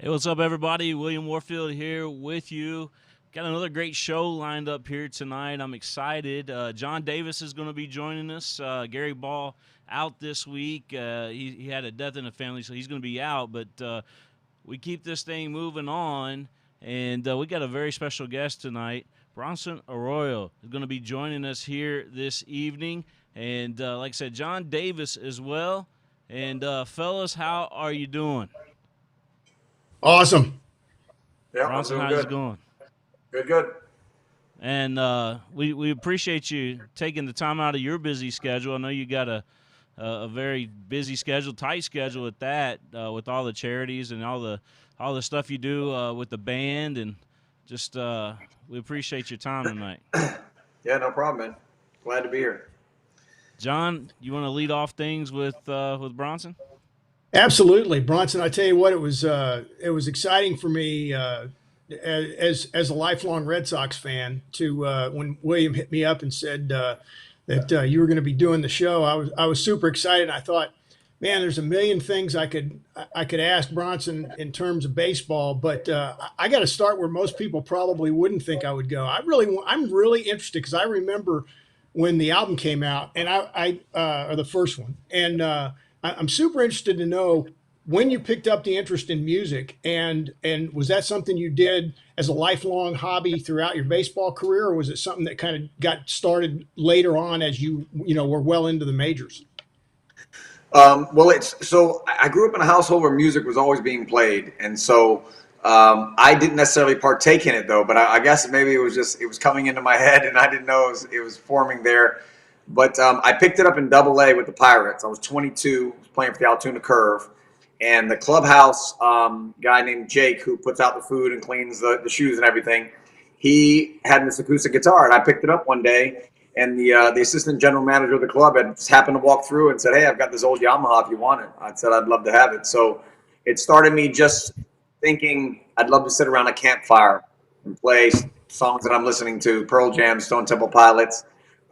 Hey, what's up, everybody? William Warfield here with you. Got another great show lined up here tonight. I'm excited. John Davis is going to be joining us. Gary Ball out this week. He had a death in the family, so he's going to be out. But we keep this thing moving on, and we got a very special guest tonight. Bronson Arroyo is going to be joining us here this evening. And like I said, John Davis as well. And fellas, how are you doing? Awesome. Yeah, Bronson, how's it going? Good. And we appreciate you taking the time out of your busy schedule. I know you got a very busy schedule, tight schedule at that, with all the charities and all the stuff you do with the band, and just we appreciate your time tonight. Yeah, no problem, man. Glad to be here. John, you want to lead off things with Bronson? Absolutely, Bronson. I tell you what, it was exciting for me as a lifelong Red Sox fan to when William hit me up and said that you were going to be doing the show. I was super excited. I thought, man, there's a million things I could ask Bronson in terms of baseball, but I got to start where most people probably wouldn't think I would go. I'm really interested because I remember when the album came out, and or the first one, and I'm super interested to know when you picked up the interest in music, and was that something you did as a lifelong hobby throughout your baseball career, or was it something that kind of got started later on as you were well into the majors? Well, I grew up in a household where music was always being played, and so I didn't necessarily partake in it though. But I guess maybe it was coming into my head, and I didn't know it was forming there. But I picked it up in Double-A with the Pirates. I was 22, was playing for the Altoona Curve, and the clubhouse guy named Jake, who puts out the food and cleans the shoes and everything, he had this acoustic guitar, and I picked it up one day, and the assistant general manager of the club had just happened to walk through and said, "Hey, I've got this old Yamaha if you want it." I said, "I'd love to have it." So it started me just thinking I'd love to sit around a campfire and play songs that I'm listening to, Pearl Jam, Stone Temple Pilots,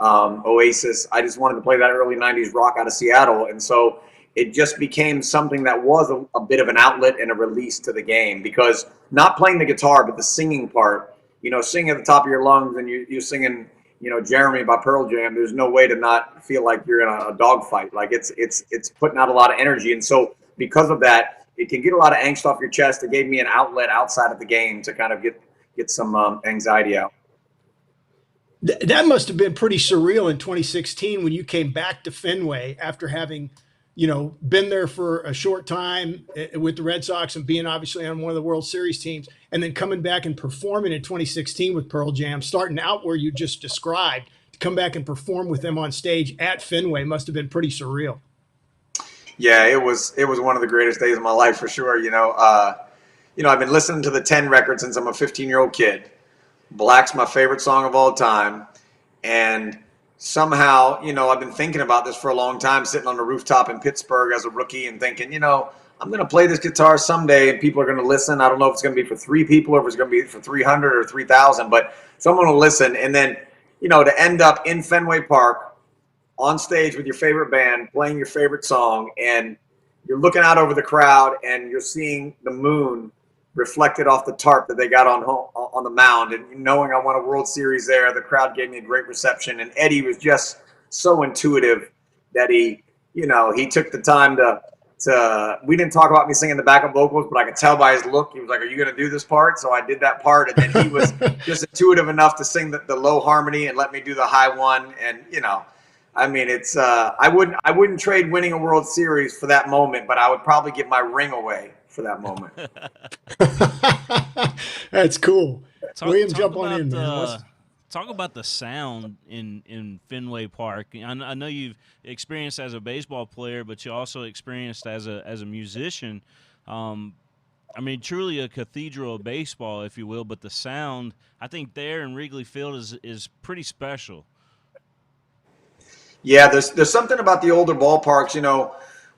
Oasis. I just wanted to play that early 90s rock out of Seattle. And so it just became something that was a bit of an outlet and a release to the game, because not playing the guitar, but the singing part, singing at the top of your lungs, and you're singing, Jeremy by Pearl Jam, there's no way to not feel like you're in a dogfight. Like it's putting out a lot of energy. And so because of that, it can get a lot of angst off your chest. It gave me an outlet outside of the game to kind of get some anxiety out. That must have been pretty surreal in 2016 when you came back to Fenway after having, been there for a short time with the Red Sox and being obviously on one of the World Series teams, and then coming back and performing in 2016 with Pearl Jam, starting out where you just described, to come back and perform with them on stage at Fenway must have been pretty surreal. Yeah, it was one of the greatest days of my life for sure. I've been listening to the 10 record since I'm a 15-year-old kid. Black's my favorite song of all time. And somehow, I've been thinking about this for a long time, sitting on the rooftop in Pittsburgh as a rookie and thinking, I'm going to play this guitar someday and people are going to listen. I don't know if it's going to be for 3 people or if it's going to be for 300 or 3,000, but someone will listen. And then, to end up in Fenway Park on stage with your favorite band, playing your favorite song, and you're looking out over the crowd and you're seeing the moon reflected off the tarp that they got on the mound, and knowing I won a World Series there, the crowd gave me a great reception, and Eddie was just so intuitive that he took the time to we didn't talk about me singing the backup vocals, but I could tell by his look, he was like, "Are you going to do this part?" So I did that part, and then he was just intuitive enough to sing the low harmony and let me do the high one, and it's I wouldn't trade winning a World Series for that moment, but I would probably give my ring away for that moment. That's cool. William, talk jump on in, man. Talk about the sound in Fenway Park. I know you've experienced as a baseball player, but you also experienced as a musician. Truly a cathedral of baseball, if you will. But the sound, I think, there in Wrigley Field is pretty special. Yeah, there's something about the older ballparks.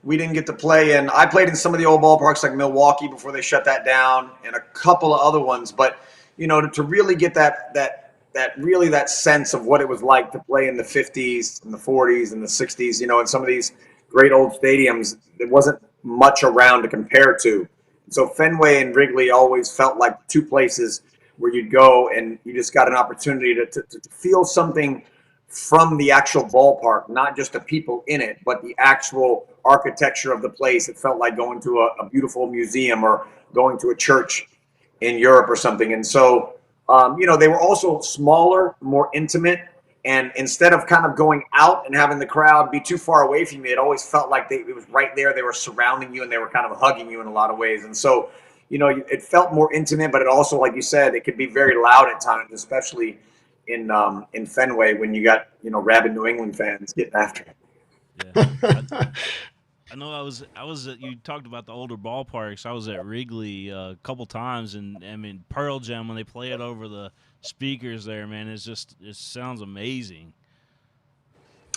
We didn't get to play in. I played in some of the old ballparks like Milwaukee before they shut that down, and a couple of other ones. But to really get that sense of what it was like to play in the 50s and the 40s and the 60s, in some of these great old stadiums, there wasn't much around to compare to. So Fenway and Wrigley always felt like two places where you'd go and you just got an opportunity to feel something from the actual ballpark, not just the people in it, but the actual architecture of the place. It felt like going to a beautiful museum or going to a church in Europe or something. And so, they were also smaller, more intimate. And instead of kind of going out and having the crowd be too far away from you, it always felt like it was right there. They were surrounding you and they were kind of hugging you in a lot of ways. And so, it felt more intimate, but it also, like you said, it could be very loud at times, especially in Fenway when you got, rabid New England fans getting after it. Yeah. I know you talked about the older ballparks. I was at Wrigley a couple times, and I mean Pearl Jam when they play it over the speakers there, man, it sounds amazing.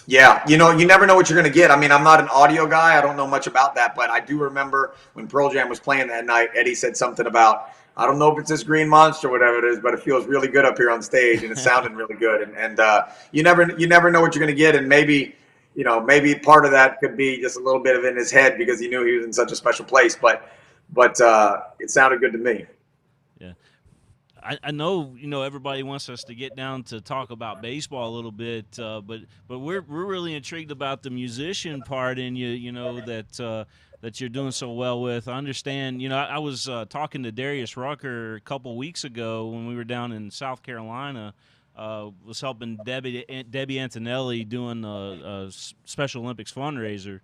Yeah, you never know what you're going to get. I mean, I'm not an audio guy. I don't know much about that, but I do remember when Pearl Jam was playing that night, Eddie said something about, I don't know if it's this green monster or whatever it is, but it feels really good up here on stage, and it sounded really good. And you never know what you're going to get, and maybe part of that could be just a little bit of in his head because he knew he was in such a special place. But it sounded good to me. Yeah. I know everybody wants us to get down to talk about baseball a little bit, but we're really intrigued about the musician part in you. That you're doing so well with. I understand. I was talking to Darius Rucker a couple weeks ago when we were down in South Carolina. Was helping Debbie Antonelli doing a Special Olympics fundraiser,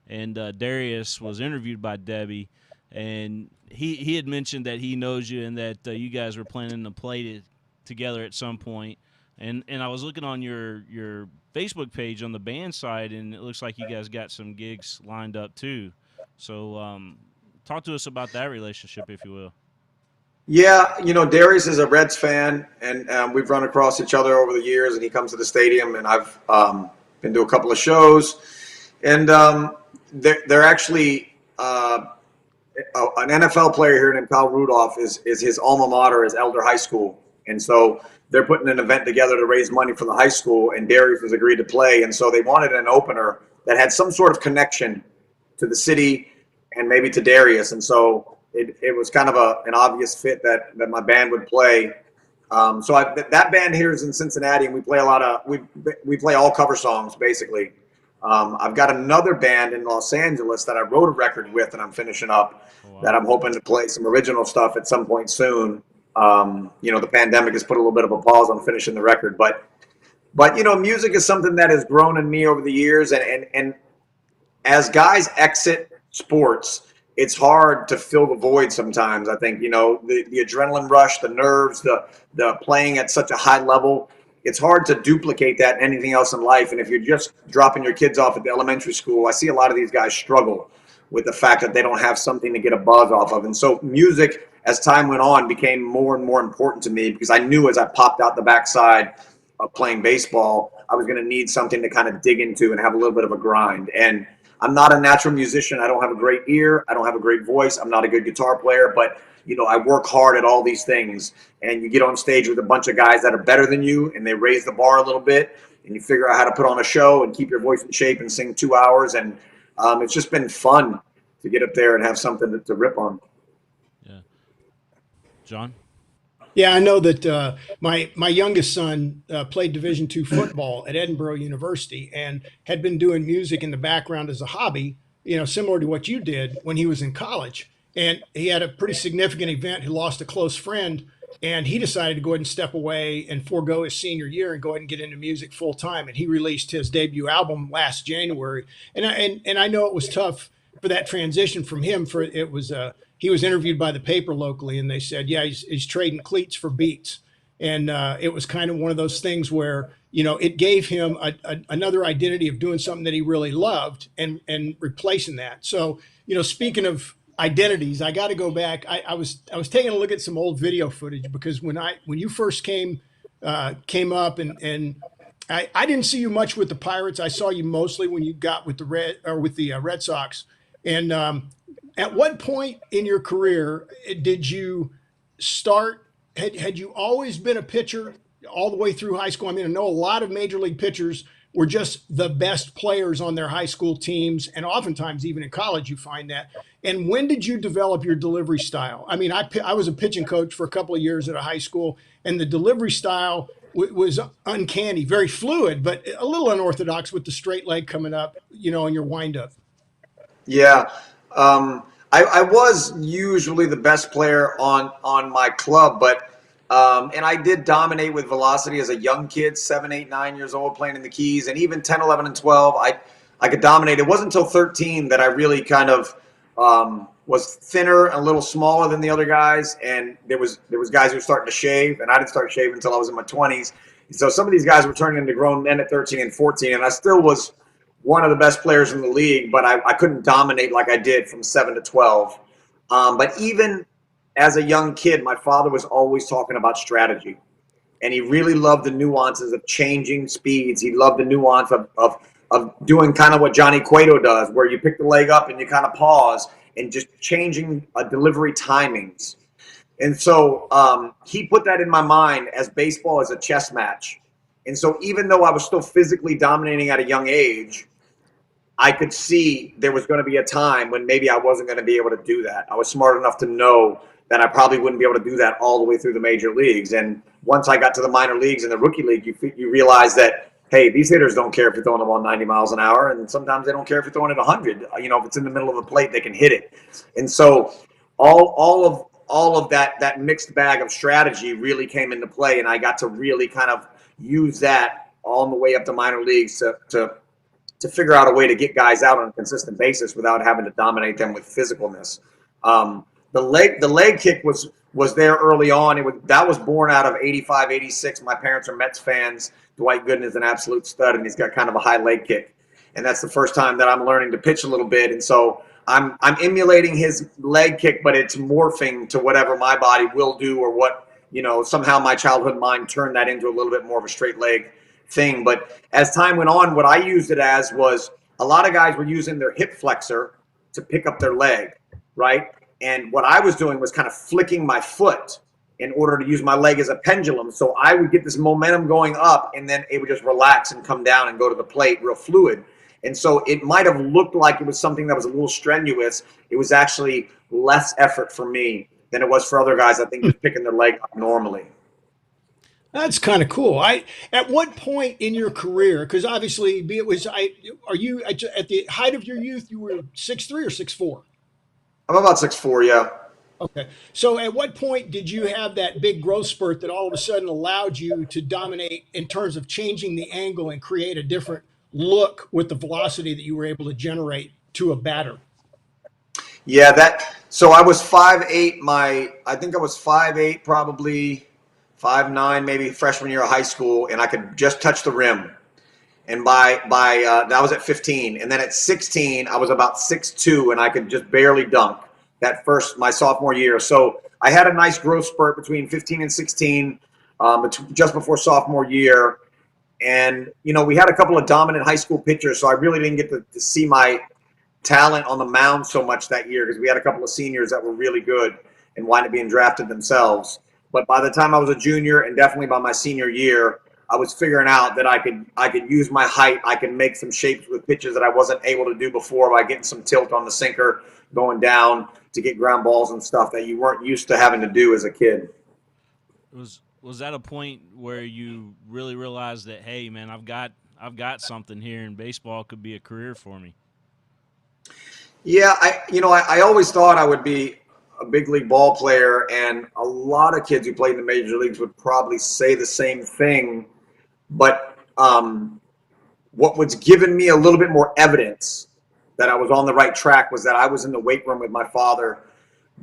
and Darius was interviewed by Debbie. And he had mentioned that he knows you and that you guys were planning to play together at some point. And I was looking on your Facebook page on the band side, and it looks like you guys got some gigs lined up too. So talk to us about that relationship, if you will. Yeah, Darius is a Reds fan, and we've run across each other over the years, and he comes to the stadium, and I've been to a couple of shows. And they're actually an NFL player here named Kyle Rudolph is his alma mater is Elder High School. And so they're putting an event together to raise money for the high school, and Darius has agreed to play. And so they wanted an opener that had some sort of connection to the city and maybe to Darius. And so it was kind of an obvious fit that my band would play. That band here is in Cincinnati, and we play we play all cover songs, basically. I've got another band in Los Angeles that I wrote a record with, and I'm finishing up. Oh, wow. That I'm hoping to play some original stuff at some point soon. The pandemic has put a little bit of a pause on finishing the record, but music is something that has grown in me over the years, and as guys exit sports, it's hard to fill the void sometimes. I think the adrenaline rush, the nerves, the playing at such a high level. It's hard to duplicate that in anything else in life. And if you're just dropping your kids off at the elementary school, I see a lot of these guys struggle with the fact that they don't have something to get a buzz off of. And so music, as time went on, became more and more important to me because I knew as I popped out the backside of playing baseball, I was going to need something to kind of dig into and have a little bit of a grind. And I'm not a natural musician. I don't have a great ear. I don't have a great voice. I'm not a good guitar player, but I work hard at all these things, and you get on stage with a bunch of guys that are better than you, and they raise the bar a little bit, and you figure out how to put on a show and keep your voice in shape and sing 2 hours. And it's just been fun to get up there and have something to rip on. Yeah. John? Yeah, I know that my youngest son played Division II football at Edinburgh University and had been doing music in the background as a hobby, similar to what you did when he was in college. And he had a pretty significant event. He lost a close friend, and he decided to go ahead and step away and forego his senior year and go ahead and get into music full time. And he released his debut album last January. And I know it was tough for that transition from him. He was interviewed by the paper locally, and they said, yeah, he's trading cleats for beats. And it was kind of one of those things where, it gave him another identity of doing something that he really loved and replacing that. So, speaking of identities, I got to go back. I was taking a look at some old video footage because when you first came up and I didn't see you much with the Pirates. I saw you mostly when you got with the Red Sox. And at what point in your career did you start? Had you always been a pitcher all the way through high school? I mean, I know a lot of major league pitchers were just the best players on their high school teams, and oftentimes even in college you find that. And when did you develop your delivery style? I mean, I was a pitching coach for a couple of years at a high school, and the delivery style was uncanny, very fluid, but a little unorthodox with the straight leg coming up, in your windup. Yeah. I was usually the best player on my club, but and I did dominate with velocity as a young kid, 7, 8, 9 years old, playing in the Keys, and even 10, 11, and 12. I could dominate. It wasn't until 13 that I really kind of was thinner and a little smaller than the other guys, and there was guys who were starting to shave, and I didn't start shaving until I was in my 20s. So some of these guys were turning into grown men at 13 and 14, and I still was one of the best players in the league, but I couldn't dominate like I did from 7 to 12. But even as a young kid, my father was always talking about strategy, and he really loved the nuances of changing speeds. He loved the nuance of doing kind of what Johnny Cueto does, where you pick the leg up and you kind of pause and just changing delivery timings. And so he put that in my mind as baseball is a chess match. And so even though I was still physically dominating at a young age, I could see there was going to be a time when maybe I wasn't going to be able to do that. I was smart enough to know that I probably wouldn't be able to do that all the way through the major leagues. And once I got to the minor leagues and the rookie league, you realize that, hey, these hitters don't care if you're throwing the ball 90 miles an hour, and sometimes they don't care if you're throwing it 100. If it's in the middle of the plate, they can hit it. And so all of that mixed bag of strategy really came into play, and I got to really kind of use that all the way up to minor leagues to figure out a way to get guys out on a consistent basis without having to dominate them with physicalness. The leg kick was there early on. That was born out of 85, 86. My parents are Mets fans. Dwight Gooden is an absolute stud, and he's got kind of a high leg kick. And that's the first time that I'm learning to pitch a little bit. And so I'm emulating his leg kick, but it's morphing to whatever my body will do, or what, somehow my childhood mind turned that into a little bit more of a straight leg thing. But as time went on, what I used it as was a lot of guys were using their hip flexor to pick up their leg, right? And what I was doing was kind of flicking my foot in order to use my leg as a pendulum. So I would get this momentum going up, and then it would just relax and come down and go to the plate real fluid. And so it might have looked like it was something that was a little strenuous. It was actually less effort for me than it was for other guys, I think, just picking their leg up normally. That's kind of cool. At what point in your career, because obviously are you at the height of your youth, you were 6'3" or 6'4"? I'm about 6'4", yeah. Okay. So at what point did you have that big growth spurt that all of a sudden allowed you to dominate in terms of changing the angle and create a different look with the velocity that you were able to generate to a batter? Yeah, so I was 5'8", I think I was 5'8", probably 5'9", maybe freshman year of high school, and I could just touch the rim. And by that was at 15, and then at 16 I was about 6'2", and I could just barely dunk my sophomore year. So I had a nice growth spurt between 15 and 16, just before sophomore year. And we had a couple of dominant high school pitchers, so I really didn't get to see my talent on the mound so much that year, because we had a couple of seniors that were really good and wound up being drafted themselves. But by the time I was a junior, and definitely by my senior year, I was figuring out that I could use my height. I could make some shapes with pitches that I wasn't able to do before by getting some tilt on the sinker, going down to get ground balls and stuff that you weren't used to having to do as a kid. Was that a point where you really realized that, hey, man, I've got something here, and baseball could be a career for me? Yeah, I always thought I would be a big league ball player, and a lot of kids who played in the major leagues would probably say the same thing. But what was giving me a little bit more evidence that I was on the right track was that I was in the weight room with my father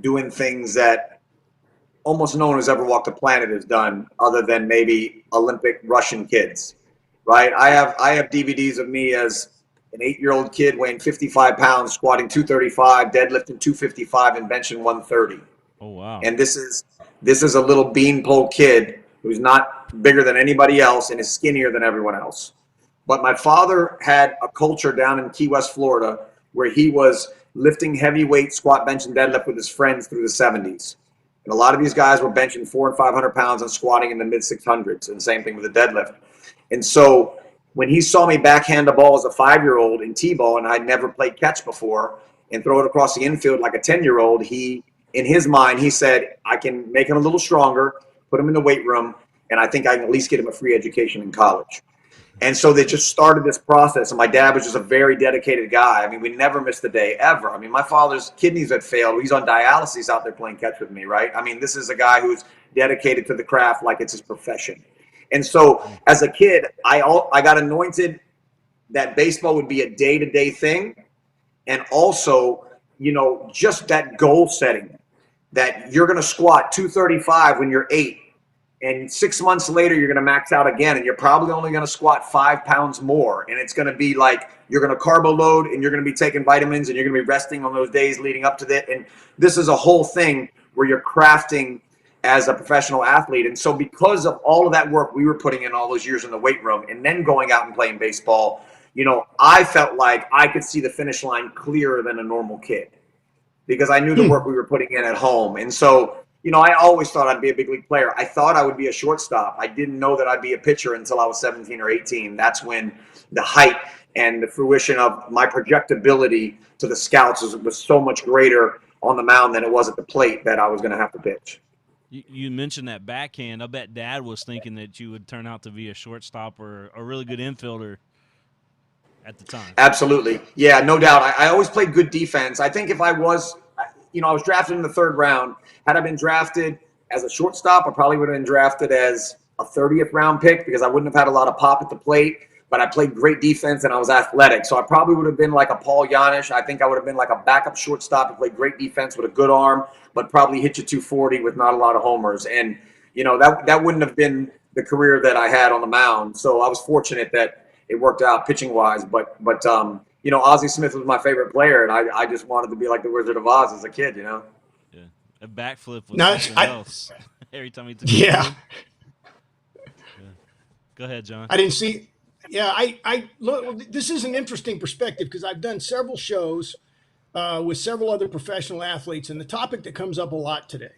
doing things that almost no one who's ever walked the planet has done, other than maybe Olympic Russian kids, right? I have DVDs of me as an 8-year-old kid weighing 55 pounds, squatting 235, deadlifting 255, and benching 130. Oh, wow. And this is a little beanpole kid who's not bigger than anybody else and is skinnier than everyone else. But my father had a culture down in Key West, Florida, where he was lifting heavy weight, squat, bench, and deadlift with his friends through the 70s. And a lot of these guys were benching 400 and 500 pounds and squatting in the mid 600s, and same thing with the deadlift. And so when he saw me backhand the ball as a 5-year-old in T-ball, and I'd never played catch before, and throw it across the infield like a 10-year-old, in his mind, he said, I can make him a little stronger, put him in the weight room, and I think I can at least get him a free education in college. And so they just started this process. And my dad was just a very dedicated guy. I mean, we never missed a day ever. I mean, my father's kidneys had failed. He's on dialysis out there playing catch with me, right? I mean, this is a guy who's dedicated to the craft like it's his profession. And so as a kid, I got anointed that baseball would be a day-to-day thing. And also, just that goal setting, that you're going to squat 235 when you're 8. And 6 months later, you're going to max out again, and you're probably only going to squat 5 pounds more. And it's going to be like you're going to carbo load, and you're going to be taking vitamins, and you're going to be resting on those days leading up to that. And this is a whole thing where you're crafting as a professional athlete. And so because of all of that work we were putting in all those years in the weight room and then going out and playing baseball, I felt like I could see the finish line clearer than a normal kid because I knew the work we were putting in at home. And so I always thought I'd be a big league player. I thought I would be a shortstop. I didn't know that I'd be a pitcher until I was 17 or 18. That's when the height and the fruition of my projectability to the scouts was so much greater on the mound than it was at the plate that I was going to have to pitch. You mentioned that backhand. I bet Dad was thinking that you would turn out to be a shortstop or a really good infielder at the time. Absolutely. Yeah, no doubt. I always played good defense. I think if I was drafted in the 3rd round. Had I been drafted as a shortstop, I probably would have been drafted as a 30th round pick because I wouldn't have had a lot of pop at the plate, but I played great defense and I was athletic. So I probably would have been like a Paul Yanish. I think I would have been like a backup shortstop who played great defense with a good arm, but probably hit you 240 with not a lot of homers. And, that wouldn't have been the career that I had on the mound. So I was fortunate that it worked out pitching wise, but Ozzie Smith was my favorite player, and I just wanted to be like the Wizard of Oz as a kid, Yeah, a backflip was something else. Every time he took Go ahead, John. I didn't see. Yeah, I look. This is an interesting perspective because I've done several shows with several other professional athletes, and the topic that comes up a lot today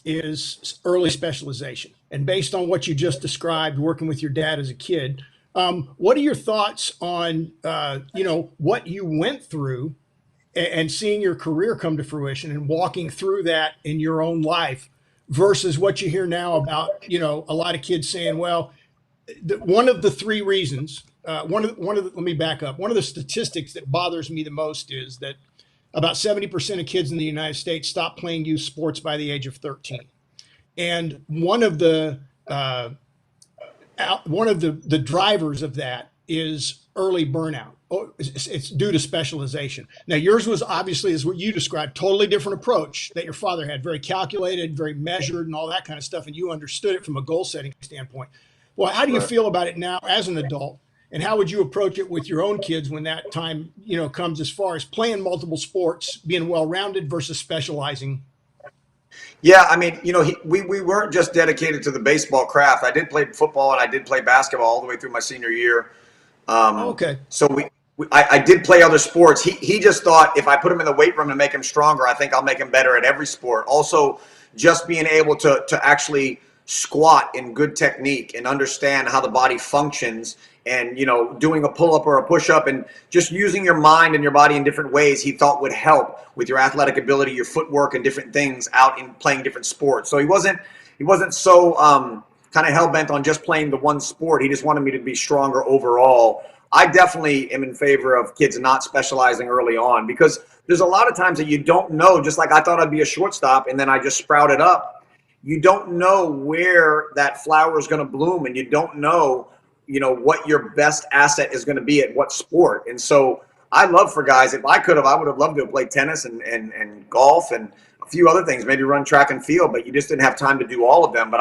is early specialization. And based on what you just described, working with your dad as a kid. What are your thoughts on, what you went through and seeing your career come to fruition and walking through that in your own life versus what you hear now about, a lot of kids saying, well, one of the 3 reasons, let me back up. One of the statistics that bothers me the most is that about 70% of kids in the United States stop playing youth sports by the age of 13. And one of the drivers of that is early burnout. It's due to specialization. Now, yours was obviously, as what you described, totally different approach that your father had, very calculated, very measured, and all that kind of stuff, and you understood it from a goal-setting standpoint. Well, how do you feel about it now as an adult, and how would you approach it with your own kids when that time, comes as far as playing multiple sports, being well-rounded versus specializing? Yeah, I mean, we weren't just dedicated to the baseball craft. I did play football and I did play basketball all the way through my senior year. Okay. So I did play other sports. He just thought if I put him in the weight room to make him stronger, I think I'll make him better at every sport. Also, just being able to actually squat in good technique and understand how the body functions and, doing a pull-up or a push-up and just using your mind and your body in different ways he thought would help with your athletic ability, your footwork, and different things out in playing different sports. So he wasn't so kind of hell-bent on just playing the one sport. He just wanted me to be stronger overall. I definitely am in favor of kids not specializing early on because there's a lot of times that you don't know, just like I thought I'd be a shortstop and then I just sprouted up. You don't know where that flower is going to bloom and you don't know what your best asset is going to be at what sport. And so I love for guys, if I could have, I would have loved to have played tennis and golf and a few other things, maybe run track and field, but you just didn't have time to do all of them. But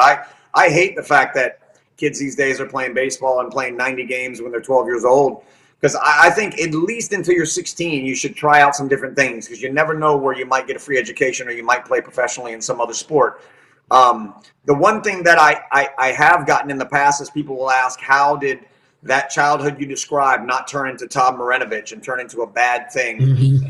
I hate the fact that kids these days are playing baseball and playing 90 games when they're 12 years old. Because I think at least until you're 16, you should try out some different things because you never know where you might get a free education or you might play professionally in some other sport. The one thing that I have gotten in the past is people will ask, how did that childhood you described not turn into Tom Marinovich and turn into a bad thing,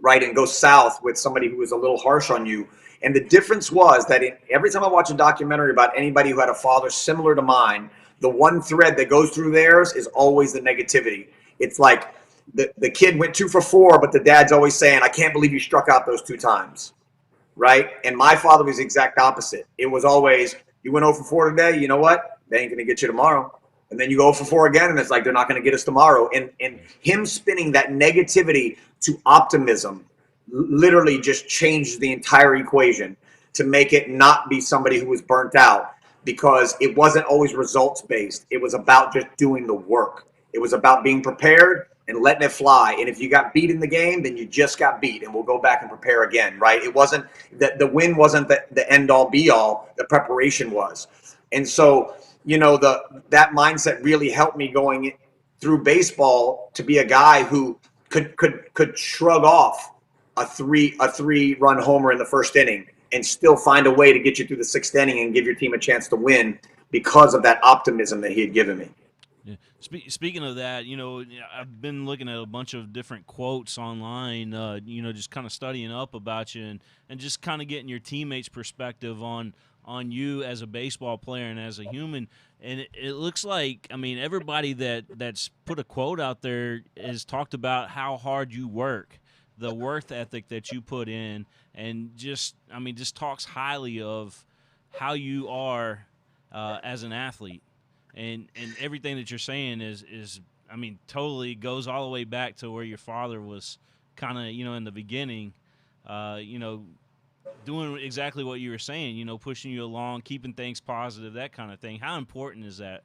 right, and go south with somebody who was a little harsh on you? And the difference was that every time I watch a documentary about anybody who had a father similar to mine, the one thread that goes through theirs is always the negativity. It's like the kid went 2 for 4, but the dad's always saying, I can't believe you struck out those 2 times. Right? And my father was the exact opposite. It was always, you went 0 for 4 today, you know what? They ain't going to get you tomorrow. And then you go 0 for 4 again, and it's like, they're not going to get us tomorrow. And him spinning that negativity to optimism literally just changed the entire equation to make it not be somebody who was burnt out, because it wasn't always results based. It was about just doing the work. It was about being prepared and letting it fly. And if you got beat in the game, then you just got beat, and we'll go back and prepare again, right? It wasn't that the win wasn't the end all be all. The preparation was. And so, that mindset really helped me going through baseball to be a guy who could shrug off a three-run homer in the first inning and still find a way to get you through the 6th inning and give your team a chance to win because of that optimism that he had given me. Yeah. Speaking of that, I've been looking at a bunch of different quotes online, just kind of studying up about you and just kind of getting your teammates' perspective on you as a baseball player and as a human. And it looks like, everybody that's put a quote out there has talked about how hard you work, the work ethic that you put in, and just talks highly of how you are as an athlete. And everything that you're saying is totally goes all the way back to where your father was kind of, in the beginning, doing exactly what you were saying, pushing you along, keeping things positive, that kind of thing. How important is that?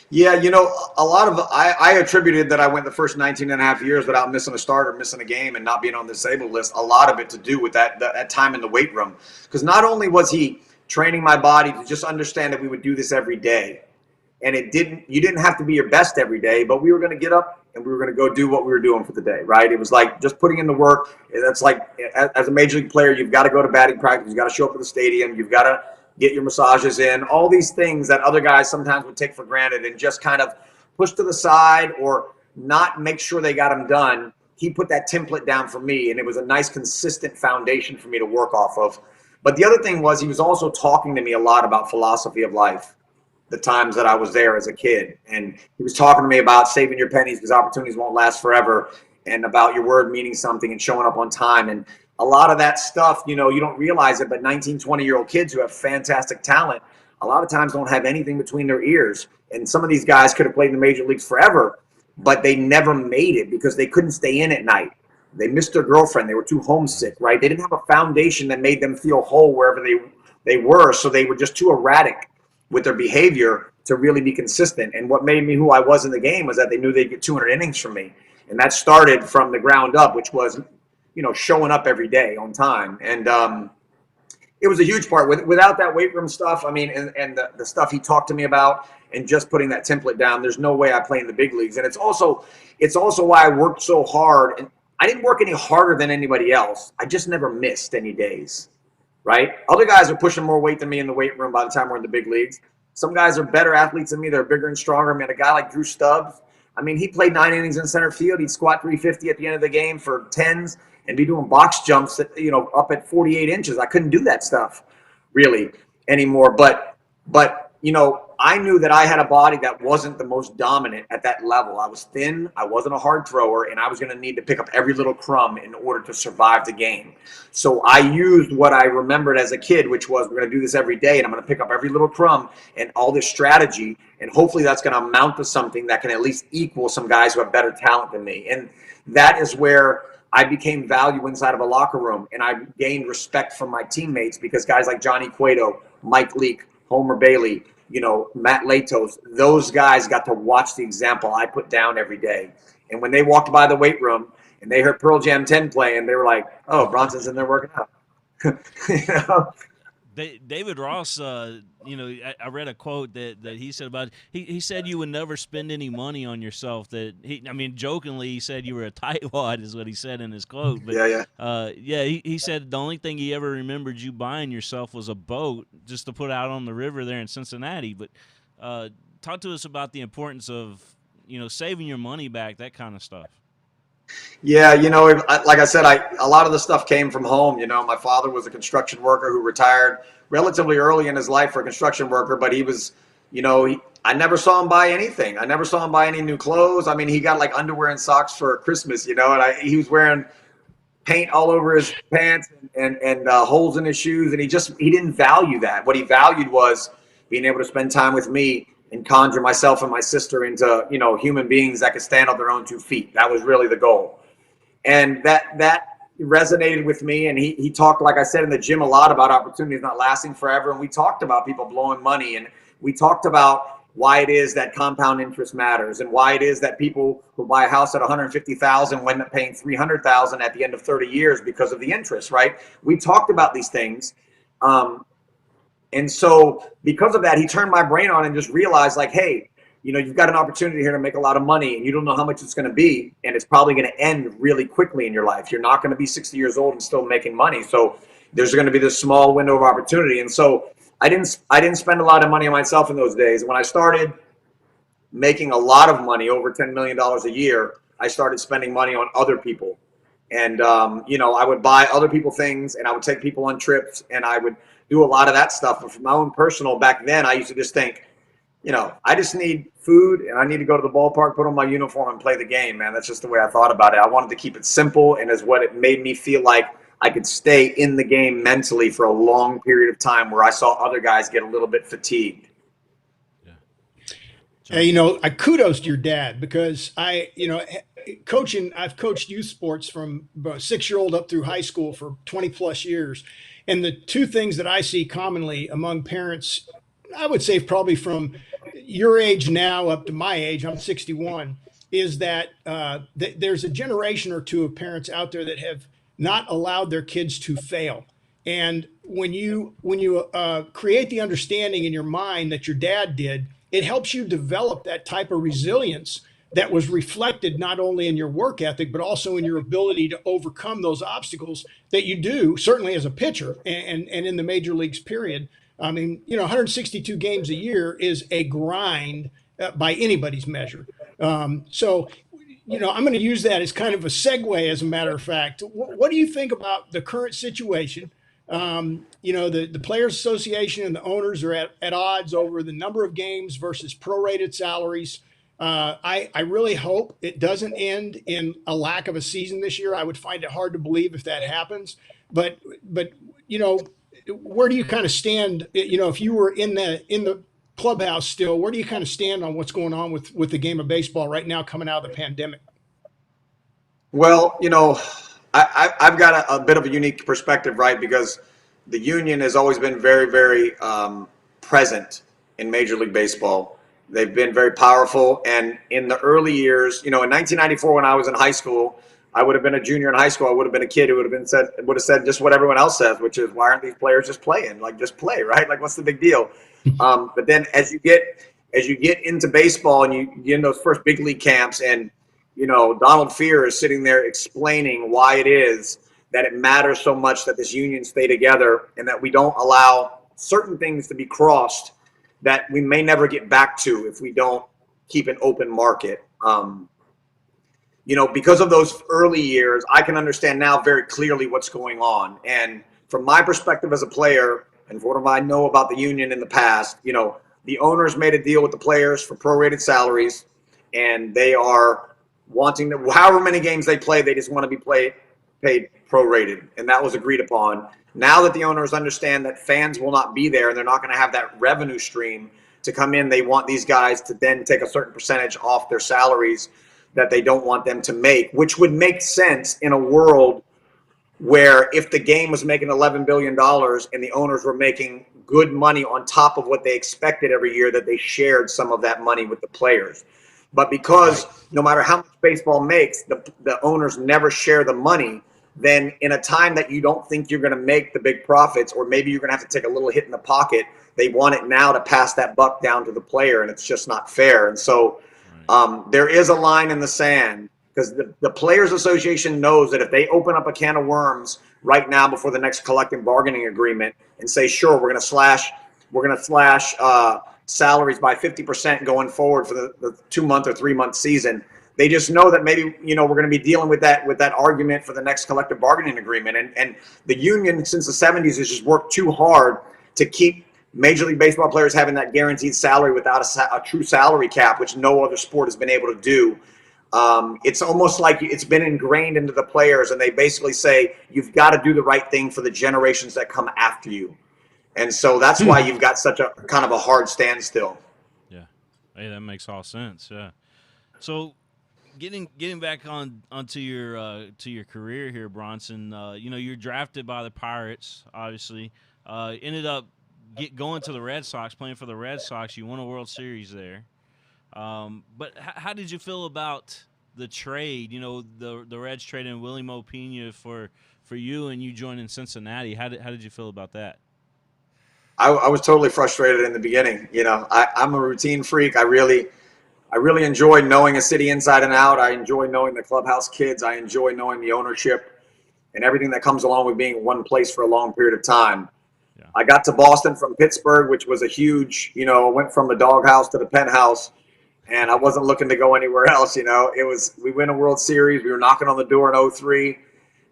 Yeah, a lot of I attributed that I went the first 19 and a half years without missing a start or missing a game and not being on the disabled list. A lot of it to do with that time in the weight room. Because not only was he training my body to just understand that we would do this every day, and you didn't have to be your best every day, but we were going to get up and we were going to go do what we were doing for the day, right? It was like just putting in the work. That's like, as a major league player, you've got to go to batting practice. You've got to show up at the stadium. You've got to get your massages in, all these things that other guys sometimes would take for granted and just kind of push to the side or not make sure they got them done. He put that template down for me, and it was a nice, consistent foundation for me to work off of. But the other thing was he was also talking to me a lot about philosophy of life, the times that I was there as a kid. And he was talking to me about saving your pennies because opportunities won't last forever, and about your word meaning something and showing up on time. And a lot of that stuff, you don't realize it, but 19, 20-year-old kids who have fantastic talent, a lot of times don't have anything between their ears. And some of these guys could have played in the major leagues forever, but they never made it because they couldn't stay in at night. They missed their girlfriend. They were too homesick, right? They didn't have a foundation that made them feel whole wherever they were. So they were just too erratic with their behavior to really be consistent. And what made me who I was in the game was that they knew they'd get 200 innings from me. And that started from the ground up, which was, showing up every day on time. And it was a huge part. Without that weight room stuff, and the stuff he talked to me about and just putting that template down, there's no way I play in the big leagues. And it's also why I worked so hard. And I didn't work any harder than anybody else. I just never missed any days, right? Other guys are pushing more weight than me in the weight room by the time we're in the big leagues. Some guys are better athletes than me. They're bigger and stronger. A guy like Drew Stubbs, he played 9 innings in center field. He'd squat 350 at the end of the game for 10s and be doing box jumps at, up at 48 inches. I couldn't do that stuff really anymore. But I knew that I had a body that wasn't the most dominant at that level. I was thin. I wasn't a hard thrower, and I was going to need to pick up every little crumb in order to survive the game. So I used what I remembered as a kid, which was we're going to do this every day, and I'm going to pick up every little crumb and all this strategy, and hopefully that's going to amount to something that can at least equal some guys who have better talent than me. And that is where I became valuable inside of a locker room, and I gained respect from my teammates because guys like Johnny Cueto, Mike Leake, Homer Bailey, Matt Latos, those guys got to watch the example I put down every day. And when they walked by the weight room and they heard Pearl Jam 10 playing, they were like, oh, Bronson's in there working out. David Ross, I read a quote that he said about he said you would never spend any money on yourself. That jokingly he said you were a tightwad is what he said in his quote. But he said the only thing he ever remembered you buying yourself was a boat just to put out on the river there in Cincinnati. But talk to us about the importance of saving your money back, that kind of stuff. Yeah, like I said, a lot of the stuff came from home. My father was a construction worker who retired relatively early in his life for a construction worker, but he was, I never saw him buy anything. I never saw him buy any new clothes. I mean, he got like underwear and socks for Christmas, and he was wearing paint all over his pants and holes in his shoes, and he didn't value that. What he valued was being able to spend time with me and conjure myself and my sister into human beings that could stand on their own 2 feet. That was really the goal, and that resonated with me. And he talked, like I said, in the gym a lot about opportunities not lasting forever, and we talked about people blowing money, and we talked about why it is that compound interest matters, and why it is that people who buy a house at $150,000 wind up paying $300,000 at the end of 30 years because of the interest, right? We talked about these things. And so because of that, he turned my brain on and just realized, like, hey, you've got an opportunity here to make a lot of money, and you don't know how much it's going to be, and it's probably going to end really quickly in your life. You're not going to be 60 years old and still making money. So there's going to be this small window of opportunity. And so I didn't spend a lot of money on myself in those days. When I started making a lot of money, over $10 million a year, I started spending money on other people. And, I would buy other people things, and I would take people on trips, and I would do a lot of that stuff. But for my own personal, back then, I used to just think, I just need food, and I need to go to the ballpark, put on my uniform, and play the game, man. That's just the way I thought about it. I wanted to keep it simple, and as what it made me feel like I could stay in the game mentally for a long period of time, where I saw other guys get a little bit fatigued. Yeah. I kudos to your dad, because I've coached youth sports from about 6-year-old up through high school for 20 plus years. And the two things that I see commonly among parents, I would say probably from your age now up to my age, I'm 61, is that there's a generation or two of parents out there that have not allowed their kids to fail. And when you create the understanding in your mind that your dad did, it helps you develop that type of resilience that was reflected not only in your work ethic, but also in your ability to overcome those obstacles that you do, certainly as a pitcher and in the major leagues period. I mean, 162 games a year is a grind by anybody's measure. So I'm going to use that as kind of a segue, as a matter of fact. What do you think about the current situation? The Players Association and the owners are at odds over the number of games versus prorated salaries. I really hope it doesn't end in a lack of a season this year. I would find it hard to believe if that happens. But where do you kind of stand? If you were in the clubhouse still, where do you kind of stand on what's going on with the game of baseball right now coming out of the pandemic? Well, I've got a bit of a unique perspective, right? Because the union has always been very, very present in Major League Baseball. They've been very powerful. And in the early years, in 1994, when I was in high school, I would have been a junior in high school. I would have been a kid who would have said just what everyone else says, which is, why aren't these players just playing? Like, just play, right? Like, what's the big deal? But then as you get into baseball and you get in those first big league camps, and Donald Fear is sitting there explaining why it is that it matters so much that this union stay together, and that we don't allow certain things to be crossed that we may never get back to if we don't keep an open market. Because of those early years, I can understand now very clearly what's going on. And from my perspective as a player, and for what I know about the union in the past, the owners made a deal with the players for prorated salaries, and they are wanting to, however many games they play, they just want to be paid prorated, and that was agreed upon. Now that the owners understand that fans will not be there and they're not going to have that revenue stream to come in, they want these guys to then take a certain percentage off their salaries that they don't want them to make, which would make sense in a world where if the game was making $11 billion and the owners were making good money on top of what they expected every year, that they shared some of that money with the players. But because no matter how much baseball makes, the owners never share the money, then in a time that you don't think you're going to make the big profits, or maybe you're going to have to take a little hit in the pocket, they want it now to pass that buck down to the player, and it's just not fair. And so there is a line in the sand, because the Players Association knows that if they open up a can of worms right now before the next collective bargaining agreement and say, sure, we're going to slash salaries by 50% going forward for the 2-month or 3-month season, they just know that maybe we're going to be dealing with that argument for the next collective bargaining agreement. And the union since the 70s has just worked too hard to keep Major League Baseball players having that guaranteed salary without a true salary cap, which no other sport has been able to do. It's almost like it's been ingrained into the players, and they basically say you've got to do the right thing for the generations that come after you. And so that's why you've got such a kind of a hard standstill. Yeah. Hey, that makes all sense. Yeah. So getting back onto your career here, Bronson, you're drafted by the Pirates, obviously. Ended up going to the Red Sox, playing for the Red Sox. You won a World Series there. But how did you feel about the trade? The Reds trading Willie Mo Pena for you, and you joining Cincinnati. How did you feel about that? I was totally frustrated in the beginning. I'm a routine freak. I really enjoy knowing a city inside and out. I enjoy knowing the clubhouse kids. I enjoy knowing the ownership and everything that comes along with being in one place for a long period of time. Yeah. I got to Boston from Pittsburgh, which was a huge, went from the doghouse to the penthouse, and I wasn't looking to go anywhere else. We win a World Series. We were knocking on the door in 2003.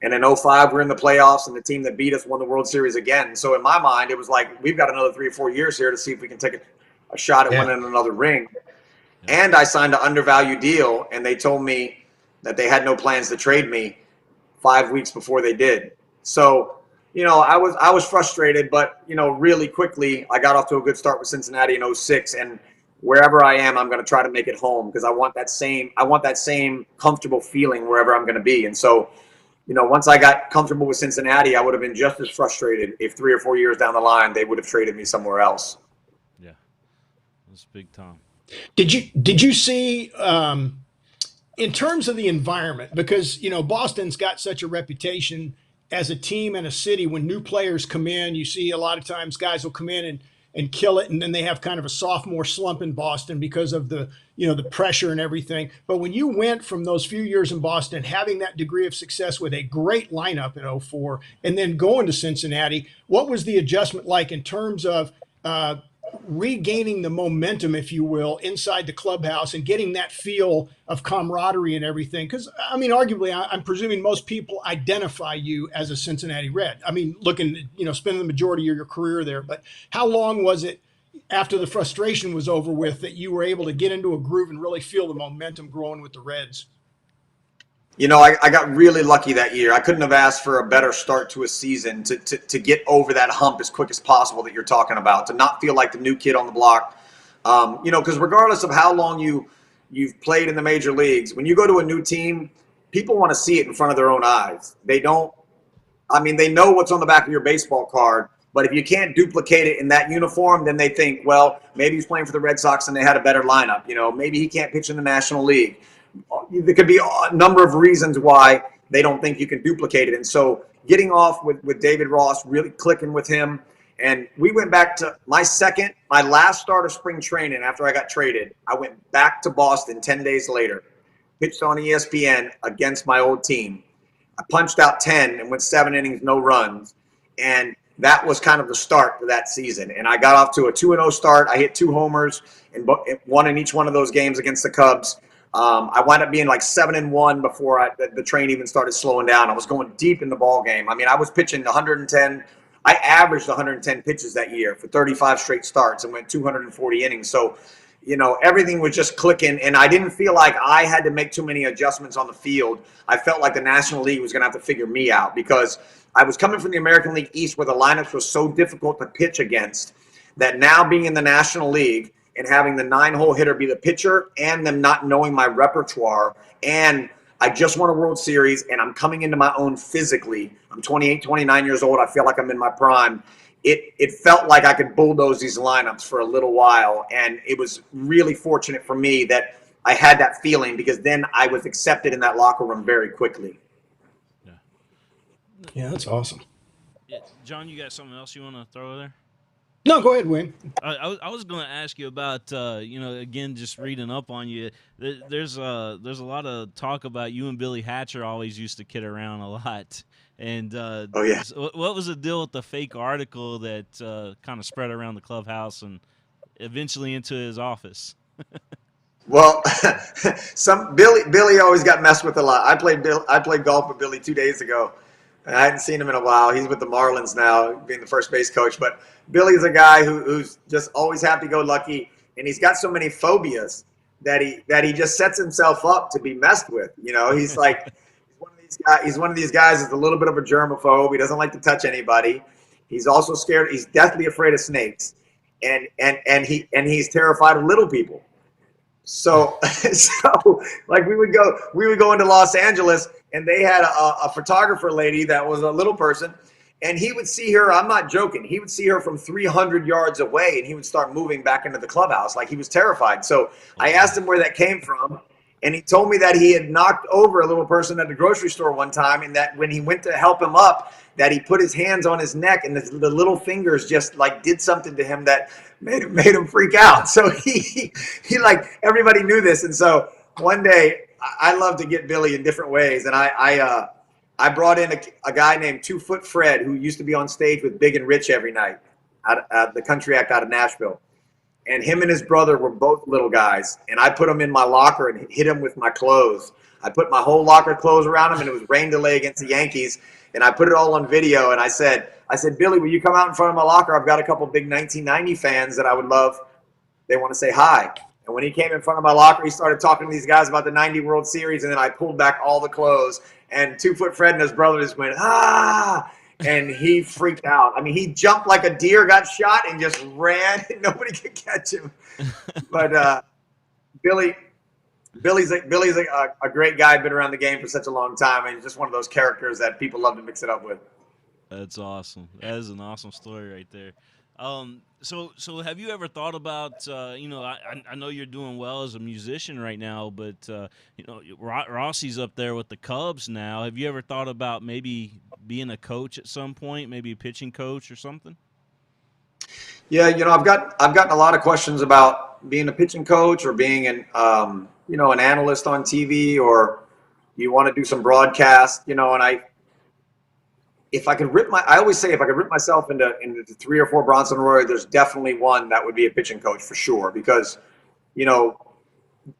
And in 2005, we're in the playoffs, and the team that beat us won the World Series again. So in my mind, it was like, we've got another 3 or 4 years here to see if we can take a shot at winning another ring. Yeah. And I signed an undervalued deal, and they told me that they had no plans to trade me 5 weeks before they did. So, I was frustrated, but, really quickly, I got off to a good start with Cincinnati in 2006. And wherever I am, I'm going to try to make it home because I want that same comfortable feeling wherever I'm going to be. And so, once I got comfortable with Cincinnati, I would have been just as frustrated if 3 or 4 years down the line they would have traded me somewhere else. Yeah, that's big time. Did you see in terms of the environment, because Boston's got such a reputation as a team and a city. When new players come in, you see a lot of times guys will come in and kill it, and then they have kind of a sophomore slump in Boston because of the pressure and everything. But when you went from those few years in Boston, having that degree of success with a great lineup in 2004, and then going to Cincinnati, what was the adjustment like in terms of regaining the momentum, if you will, inside the clubhouse and getting that feel of camaraderie and everything? Because, arguably, I'm presuming most people identify you as a Cincinnati Red. Spending the majority of your career there. But how long was it after the frustration was over with that you were able to get into a groove and really feel the momentum growing with the Reds? I got really lucky that year. I couldn't have asked for a better start to a season to get over that hump as quick as possible that you're talking about, to not feel like the new kid on the block. Because regardless of how long you've played in the major leagues, when you go to a new team, people want to see it in front of their own eyes. They know what's on the back of your baseball card, but if you can't duplicate it in that uniform, then they think, well, maybe he's playing for the Red Sox and they had a better lineup. Maybe he can't pitch in the National League. There could be a number of reasons why they don't think you can duplicate it. And so getting off with David Ross, really clicking with him. And we went back to my last start of spring training after I got traded. I went back to Boston 10 days later, pitched on ESPN against my old team. I punched out 10 and went 7 innings, no runs. And that was kind of the start for that season. And I got off to a 2-0 start. I hit 2 homers and one in each one of those games against the Cubs. I wound up being like 7-1 before the train even started slowing down. I was going deep in the ball game. I was pitching 110. I averaged 110 pitches that year for 35 straight starts and went 240 innings. So, everything was just clicking, and I didn't feel like I had to make too many adjustments on the field. I felt like the National League was going to have to figure me out because I was coming from the American League East where the lineups were so difficult to pitch against that now being in the National League and having the 9-hole hitter be the pitcher and them not knowing my repertoire. And I just won a World Series and I'm coming into my own physically. I'm 28, 29 years old. I feel like I'm in my prime. It felt like I could bulldoze these lineups for a little while. And it was really fortunate for me that I had that feeling because then I was accepted in that locker room very quickly. Yeah, that's awesome. Yeah. John, you got something else you want to throw there? No, go ahead, Wayne. I was going to ask you about, again, just reading up on you. There's a lot of talk about you and Billy Hatcher always used to kid around a lot. And oh yeah, what was the deal with the fake article that kind of spread around the clubhouse and eventually into his office? Well, Billy always got messed with a lot. I played golf with Billy 2 days ago. I hadn't seen him in a while. He's with the Marlins now, being the first base coach. But Billy's a guy who's just always happy-go-lucky, and he's got so many phobias that he just sets himself up to be messed with. You know, he's like he's one of these guys that's a little bit of a germaphobe. He doesn't like to touch anybody. He's also scared. He's deathly afraid of snakes, and he's terrified of little people. So like we would go into Los Angeles, and they had a photographer lady that was a little person, and he would see her. I'm not joking. He would see her from 300 yards away, and he would start moving back into the clubhouse like he was terrified. So I asked him where that came from, and he told me that he had knocked over a little person at the grocery store one time, and that when he went to help him up, that he put his hands on his neck, and the little fingers just like did something to him that made him freak out. So he like, everybody knew this. And so one day, I love to get Billy in different ways, and I brought in a guy named 2 Foot Fred, who used to be on stage with Big and Rich every night at the country act out of Nashville. And him and his brother were both little guys, and I put them in my locker and hit him with my clothes. I put my whole locker clothes around him, and it was rain delay against the Yankees, and I put it all on video. And I said, Billy, will you come out in front of my locker? I've got a couple big 1990 fans that I would love. They want to say hi. And when he came in front of my locker, he started talking to these guys about the 90 World Series, and then I pulled back all the clothes, and 2 Foot Fred and his brother just went, ah, and he freaked out. I mean, he jumped like a deer, got shot, and just ran, and nobody could catch him. But Billy's a great guy, been around the game for such a long time, and he's just one of those characters that people love to mix it up with. That's awesome. That is an awesome story right there. So have you ever thought about, I know you're doing well as a musician right now, but, Rossi's up there with the Cubs now. Have you ever thought about maybe being a coach at some point, maybe a pitching coach or something? Yeah, I've gotten a lot of questions about being a pitching coach or being an analyst on TV, or you want to do some broadcast, and I always say if I could rip myself into 3 or 4 Bronson Arroyo, there's definitely one that would be a pitching coach for sure. Because,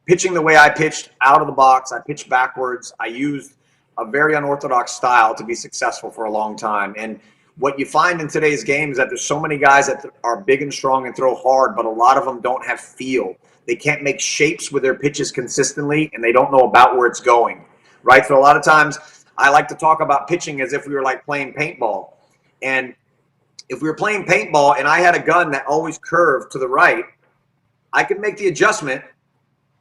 pitching the way I pitched out of the box, I pitched backwards. I used a very unorthodox style to be successful for a long time. And what you find in today's game is that there's so many guys that are big and strong and throw hard, but a lot of them don't have feel. They can't make shapes with their pitches consistently, and they don't know about where it's going, right? So a lot of times I like to talk about pitching as if we were like playing paintball. And if we were playing paintball and I had a gun that always curved to the right, I could make the adjustment,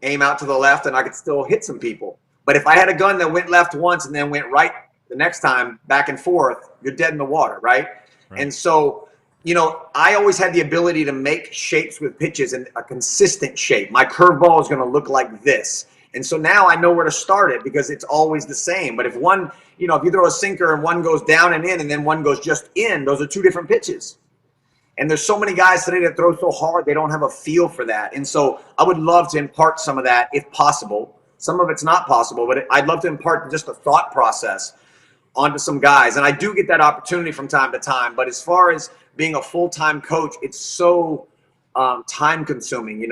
aim out to the left, and I could still hit some people. But if I had a gun that went left once and then went right the next time, back and forth, you're dead in the water, right? And so, I always had the ability to make shapes with pitches and a consistent shape. My curveball is going to look like this. And so now I know where to start it because it's always the same. But if one, if you throw a sinker and one goes down and in and then one goes just in, those are 2 different pitches. And there's so many guys today that throw so hard, they don't have a feel for that. And so I would love to impart some of that if possible. Some of it's not possible, but I'd love to impart just a thought process onto some guys. And I do get that opportunity from time to time. But as far as being a full-time coach, it's so time consuming,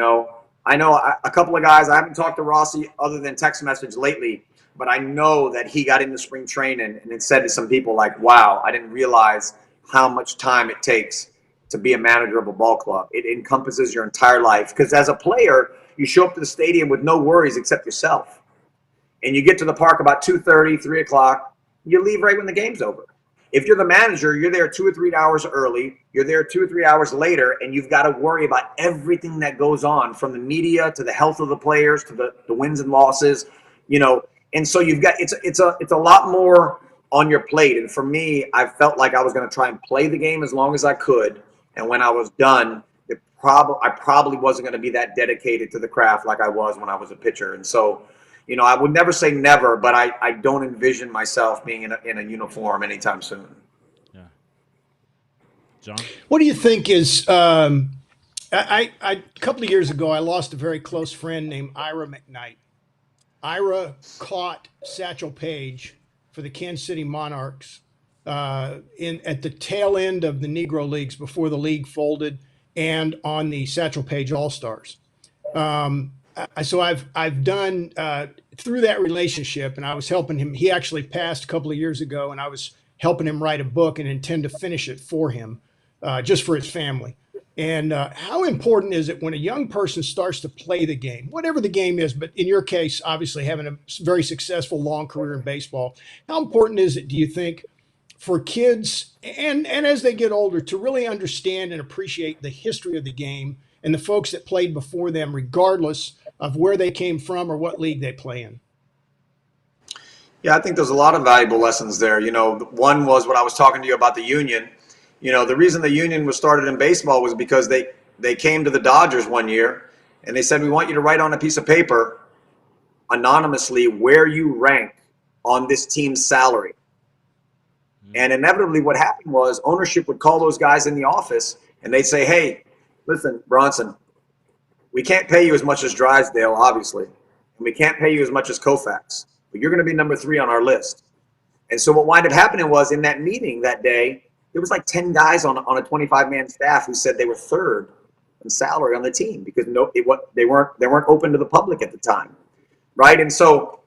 I know a couple of guys. I haven't talked to Rossi other than text message lately, but I know that he got into spring training and it said to some people like, wow, I didn't realize how much time it takes to be a manager of a ball club. It encompasses your entire life. Because as a player, you show up to the stadium with no worries except yourself. And you get to the park about 2:30, 3 o'clock. You leave right when the game's over. If you're the manager, you're there 2 or 3 hours early. You're there 2 or 3 hours later, and you've got to worry about everything that goes on, from the media to the health of the players to the wins and losses, And so you've got it's a lot more on your plate. And for me, I felt like I was going to try and play the game as long as I could. And when I was done, I probably wasn't going to be that dedicated to the craft like I was when I was a pitcher. And so, I would never say never, but I don't envision myself being in a uniform anytime soon. Yeah. John? What do you think is, a couple of years ago, I lost a very close friend named Ira McKnight. Ira caught Satchel Paige for the Kansas City Monarchs at the tail end of the Negro Leagues before the league folded, and on the Satchel Paige All-Stars. So I've done through that relationship, and I was helping him. He actually passed a couple of years ago, and I was helping him write a book and intend to finish it for him, just for his family. And how important is it when a young person starts to play the game, whatever the game is, but in your case, obviously having a very successful long career in baseball, how important is it, do you think, for kids and as they get older to really understand and appreciate the history of the game and the folks that played before them, regardless of where they came from or what league they play in? Yeah, I think there's a lot of valuable lessons there. One was what I was talking to you about the union. The reason the union was started in baseball was because they came to the Dodgers one year and they said, we want you to write on a piece of paper anonymously where you rank on this team's salary. And inevitably what happened was ownership would call those guys in the office and they'd say, hey, listen, Bronson, we can't pay you as much as Drysdale, obviously, and we can't pay you as much as Koufax, but you're going to be number 3 on our list. And so what wound up happening was in that meeting that day, there was like 10 guys on a 25-man staff who said they were 3rd in salary on the team because they weren't open to the public at the time, right? And so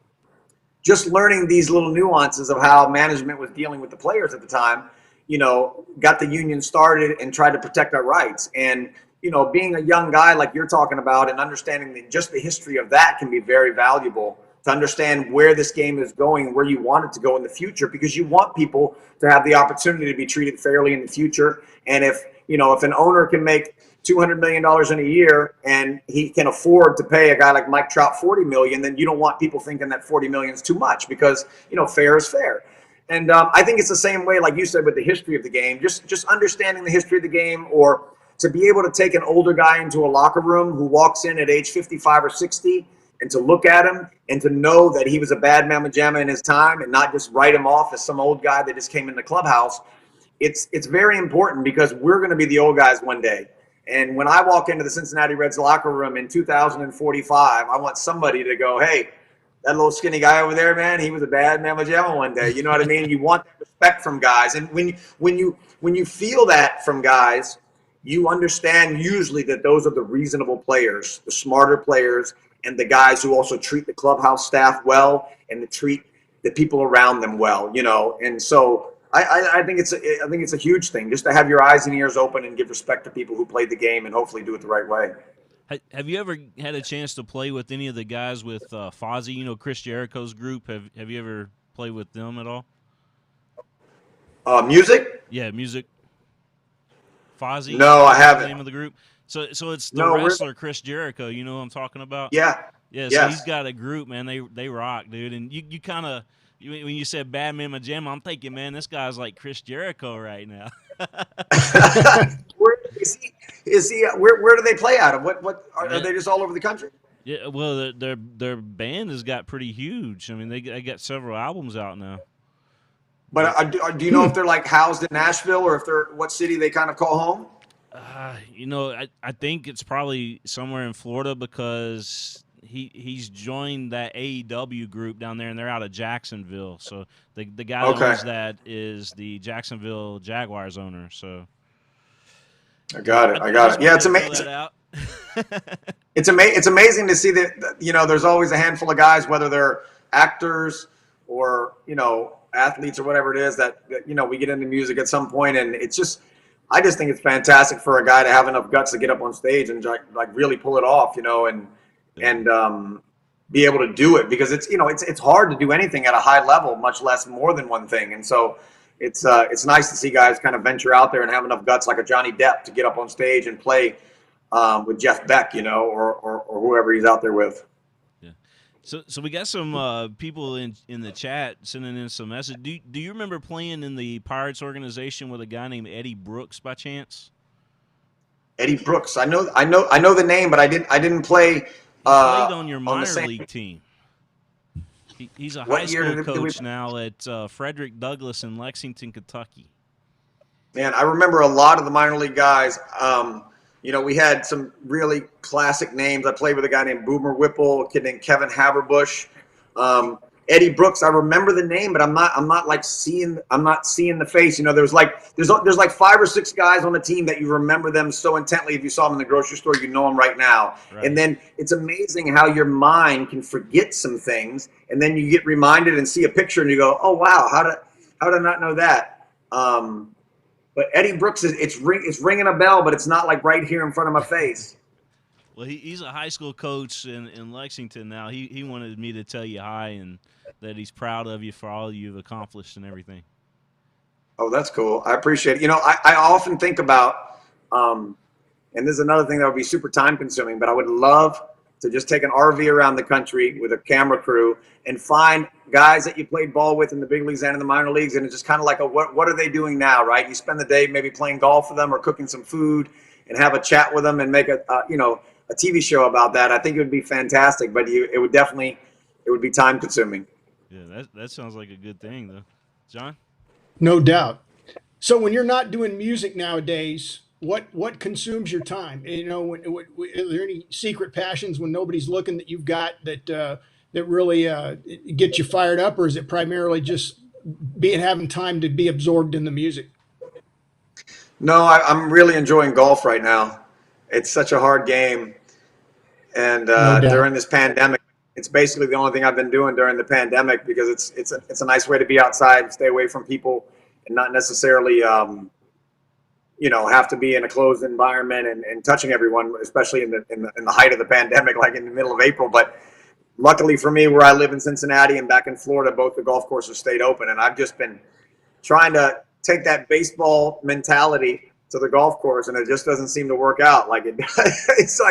just learning these little nuances of how management was dealing with the players at the time, got the union started and tried to protect our rights. And being a young guy like you're talking about and understanding just the history of that can be very valuable to understand where this game is going, where you want it to go in the future, because you want people to have the opportunity to be treated fairly in the future. And if an owner can make $200 million in a year and he can afford to pay a guy like Mike Trout $40 million, then you don't want people thinking that $40 million is too much because, fair is fair. And I think it's the same way, like you said, with the history of the game, just understanding the history of the game, or to be able to take an older guy into a locker room who walks in at age 55 or 60 and to look at him and to know that he was a bad mamma jamma in his time and not just write him off as some old guy that just came in the clubhouse. It's very important because we're going to be the old guys one day. And when I walk into the Cincinnati Reds locker room in 2045, I want somebody to go, hey, that little skinny guy over there, man, he was a bad mamma jamma one day. You know what I mean? You want that respect from guys. And when you feel that from guys, you understand usually that those are the reasonable players, the smarter players, and the guys who also treat the clubhouse staff well and to treat the people around them well, And so I think it's a huge thing just to have your eyes and ears open and give respect to people who played the game and hopefully do it the right way. Have you ever had a chance to play with any of the guys with Fozzy, Chris Jericho's group? Have you ever played with them at all? Music? Yeah, music. Fozzy? No, I haven't. The name of the group? So it's the wrestler Chris Jericho, you know what I'm talking about? Yeah. Yeah, so he's got a group, man. They rock, dude. And you kind of, when you said bad mamma jamma, I'm thinking, man, this guy's like Chris Jericho right now. Where do they play out of? What are they just all over the country? Yeah, well, their band has got pretty huge. I mean, they got several albums out now. But do you know if they're like housed in Nashville or if they're what city they kind of call home? I think it's probably somewhere in Florida because he's joined that AEW group down there, and they're out of Jacksonville. So the guy that owns that is the Jacksonville Jaguars owner. So I got it. Yeah, it's amazing. It's amazing to see that there's always a handful of guys, whether they're actors or athletes or whatever it is that we get into music at some point, and I just think it's fantastic for a guy to have enough guts to get up on stage and like really pull it off, and be able to do it, because it's hard to do anything at a high level, much less more than one thing. And so it's nice to see guys kind of venture out there and have enough guts, like a Johnny Depp, to get up on stage and play with Jeff Beck, or whoever he's out there with. So we got some people in the chat sending in some messages. Do you remember playing in the Pirates organization with a guy named Eddie Brooks by chance? Eddie Brooks, I know the name, but I didn't play. He played on your minor league team. He's a high school coach now at Frederick Douglass in Lexington, Kentucky. Man, I remember a lot of the minor league guys. We had some really classic names. I played with a guy named Boomer Whipple, a kid named Kevin Haverbush, Eddie Brooks. I remember the name, but I'm not seeing the face. There's like 5 or 6 guys on the team that you remember them so intently. If you saw them in the grocery store, you know them right now. Right. And then it's amazing how your mind can forget some things, and then you get reminded and see a picture and you go, oh wow, How did I not know that? But Eddie Brooks it's ringing a bell, but it's not like right here in front of my face. Well, he's a high school coach in Lexington now. He wanted me to tell you hi and that he's proud of you for all you've accomplished and everything. Oh, that's cool. I appreciate it. I often think about, and this is another thing that would be super time consuming, but I would love to just take an RV around the country with a camera crew and find guys that you played ball with in the big leagues and in the minor leagues. And it's just kind of like what are they doing now, right? You spend the day maybe playing golf with them or cooking some food and have a chat with them and make a TV show about that. I think it would be fantastic, but it would be time consuming. Yeah, that sounds like a good thing, though. John? No doubt. So when you're not doing music nowadays, what consumes your time? Are there any secret passions when nobody's looking that you've got that really get you fired up, or is it primarily just having time to be absorbed in the music? No, I'm really enjoying golf right now. It's such a hard game, and No doubt. during this pandemic, it's basically the only thing I've been doing during the pandemic because it's a nice way to be outside and stay away from people and not necessarily have to be in a closed environment and touching everyone, especially in the height of the pandemic, like in the middle of April. But luckily for me, where I live in Cincinnati and back in Florida, both the golf courses stayed open, and I've just been trying to take that baseball mentality to the golf course, and it just doesn't seem to work out like it does.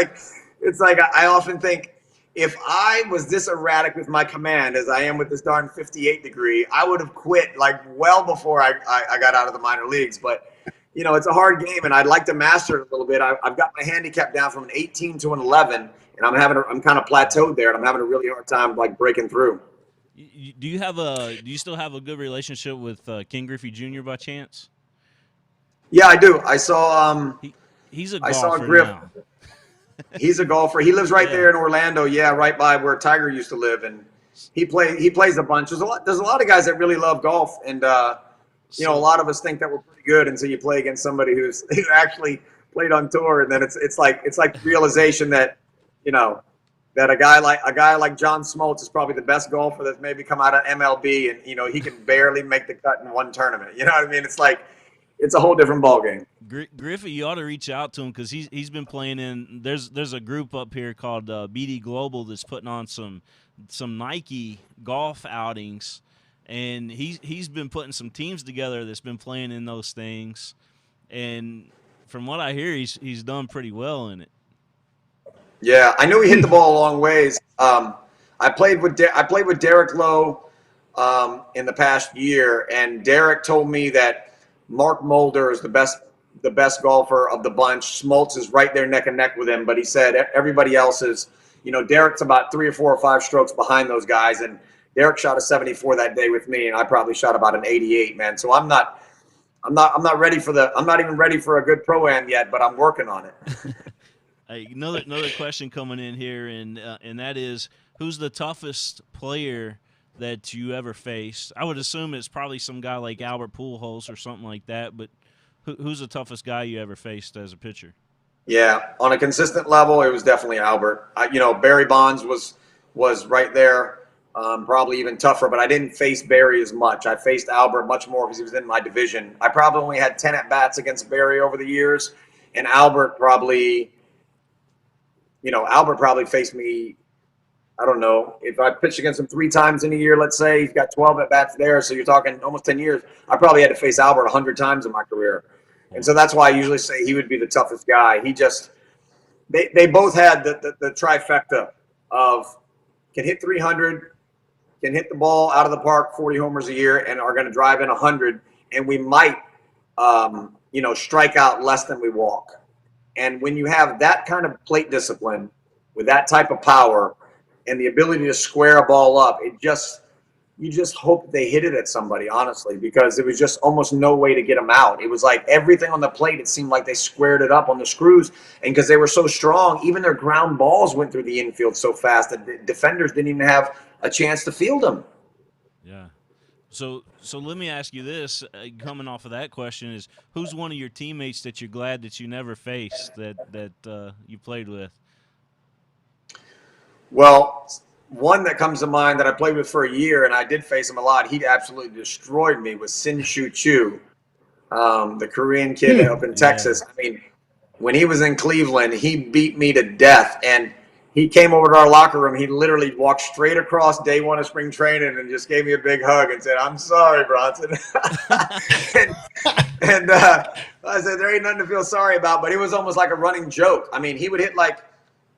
It's like I often think, if I was this erratic with my command as I am with this darn 58 degree, I would have quit like well before I got out of the minor leagues. But it's a hard game, and I'd like to master it a little bit. I've got my handicap down from an 18 to an 11, and I'm kind of plateaued there, and I'm having a really hard time like breaking through. Do you still have a good relationship with King Griffey Jr. by chance? Yeah, I do. I saw He's a I golfer saw Griff. now. He's a golfer. He lives right Yeah. there in Orlando. Yeah, right by where Tiger used to live, and he plays a bunch. There's a lot of guys that really love golf, and a lot of us think that we're pretty good until you play against somebody who actually played on tour, and then it's like realization that that a guy like John Smoltz is probably the best golfer that's maybe come out of MLB, and he can barely make the cut in one tournament. You know what I mean? It's like it's a whole different ballgame. Griffey, you ought to reach out to him because he's been playing in. There's a group up here called BD Global that's putting on some Nike golf outings, and he's been putting some teams together that's been playing in those things, and from what I hear, he's done pretty well in it. Yeah, I knew he hit the ball a long ways. I played with Derek Lowe in the past year, and Derek told me that Mark Mulder is the best golfer of the bunch. Smoltz is right there neck and neck with him, but he said everybody else is, Derek's about 3 or 4 or 5 strokes behind those guys, and Derek shot a 74 that day with me, and I probably shot about an 88, man. So I'm not ready I'm not even ready for a good pro-am yet, but I'm working on it. Hey, another question coming in here, and that is, who's the toughest player that you ever faced? I would assume it's probably some guy like Albert Pujols or something like that, but who's the toughest guy you ever faced as a pitcher? Yeah, on a consistent level, it was definitely Albert. Barry Bonds was right there, probably even tougher, but I didn't face Barry as much. I faced Albert much more because he was in my division. I probably only had 10 at-bats against Barry over the years, and Albert probably faced me, I don't know, if I pitched against him 3 times in a year, let's say, he's got 12 at-bats there, so you're talking almost 10 years. I probably had to face Albert 100 times in my career. And so that's why I usually say he would be the toughest guy. They both had the trifecta of can hit 300, can hit the ball out of the park 40 homers a year, and are going to drive in 100, and we might, strike out less than we walk. And when you have that kind of plate discipline with that type of power and the ability to square a ball up, you just hope they hit it at somebody, honestly, because there was just almost no way to get them out. It was like everything on the plate, it seemed like they squared it up on the screws. And because they were so strong, even their ground balls went through the infield so fast that the defenders didn't even have a chance to field them. Yeah. So let me ask you this, coming off of that question, is who's one of your teammates that you're glad that you never faced that you played with? Well, one that comes to mind that I played with for a year, and I did face him a lot. He absolutely destroyed me. Was Sin Shu Chu, the Korean kid up in Texas. I mean, when he was in Cleveland, he beat me to death. And he came over to our locker room. He literally walked straight across day one of spring training and just gave me a big hug and said, "I'm sorry, Bronson." and I said, "There ain't nothing to feel sorry about." But it was almost like a running joke. I mean, he would hit like,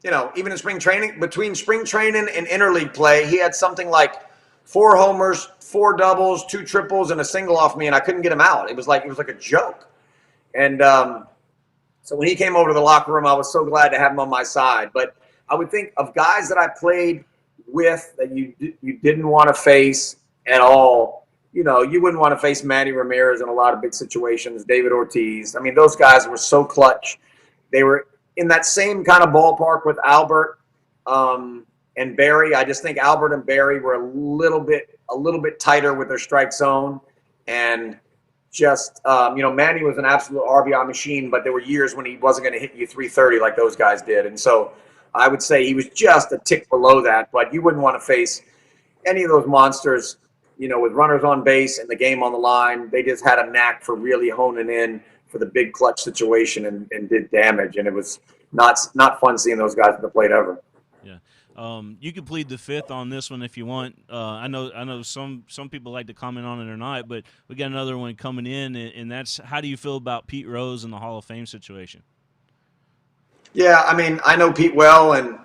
even in spring training, between spring training and interleague play, he had something like 4 homers, 4 doubles, 2 triples, and a single off me, and I couldn't get him out. It was like a joke. And so when he came over to the locker room, I was so glad to have him on my side. But I would think of guys that I played with that you didn't want to face at all. You wouldn't want to face Manny Ramirez in a lot of big situations, David Ortiz. I mean, those guys were so clutch. They were in that same kind of ballpark with Albert and Barry. I just think Albert and Barry were a little bit tighter with their strike zone. And just, Manny was an absolute RBI machine, but there were years when he wasn't going to hit you 330 like those guys did. And so I would say he was just a tick below that, but you wouldn't want to face any of those monsters, with runners on base and the game on the line. They just had a knack for really honing in for the big clutch situation and did damage. And it was not fun seeing those guys at the plate ever. Yeah. You can plead the fifth on this one if you want. I know some people like to comment on it or not, but we got another one coming in, and that's, how do you feel about Pete Rose and the Hall of Fame situation? Yeah, I mean, I know Pete well, and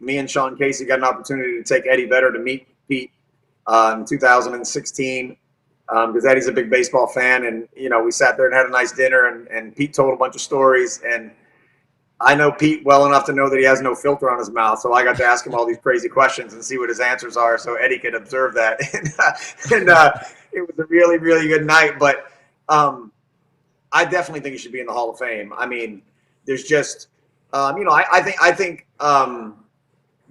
me and Sean Casey got an opportunity to take Eddie Vedder to meet Pete in 2016 because Eddie's a big baseball fan, and we sat there and had a nice dinner, and Pete told a bunch of stories, and I know Pete well enough to know that he has no filter on his mouth, so I got to ask him all these crazy questions and see what his answers are, so Eddie could observe that, and it was a really, really good night, but I definitely think he should be in the Hall of Fame. I mean, there's just, I think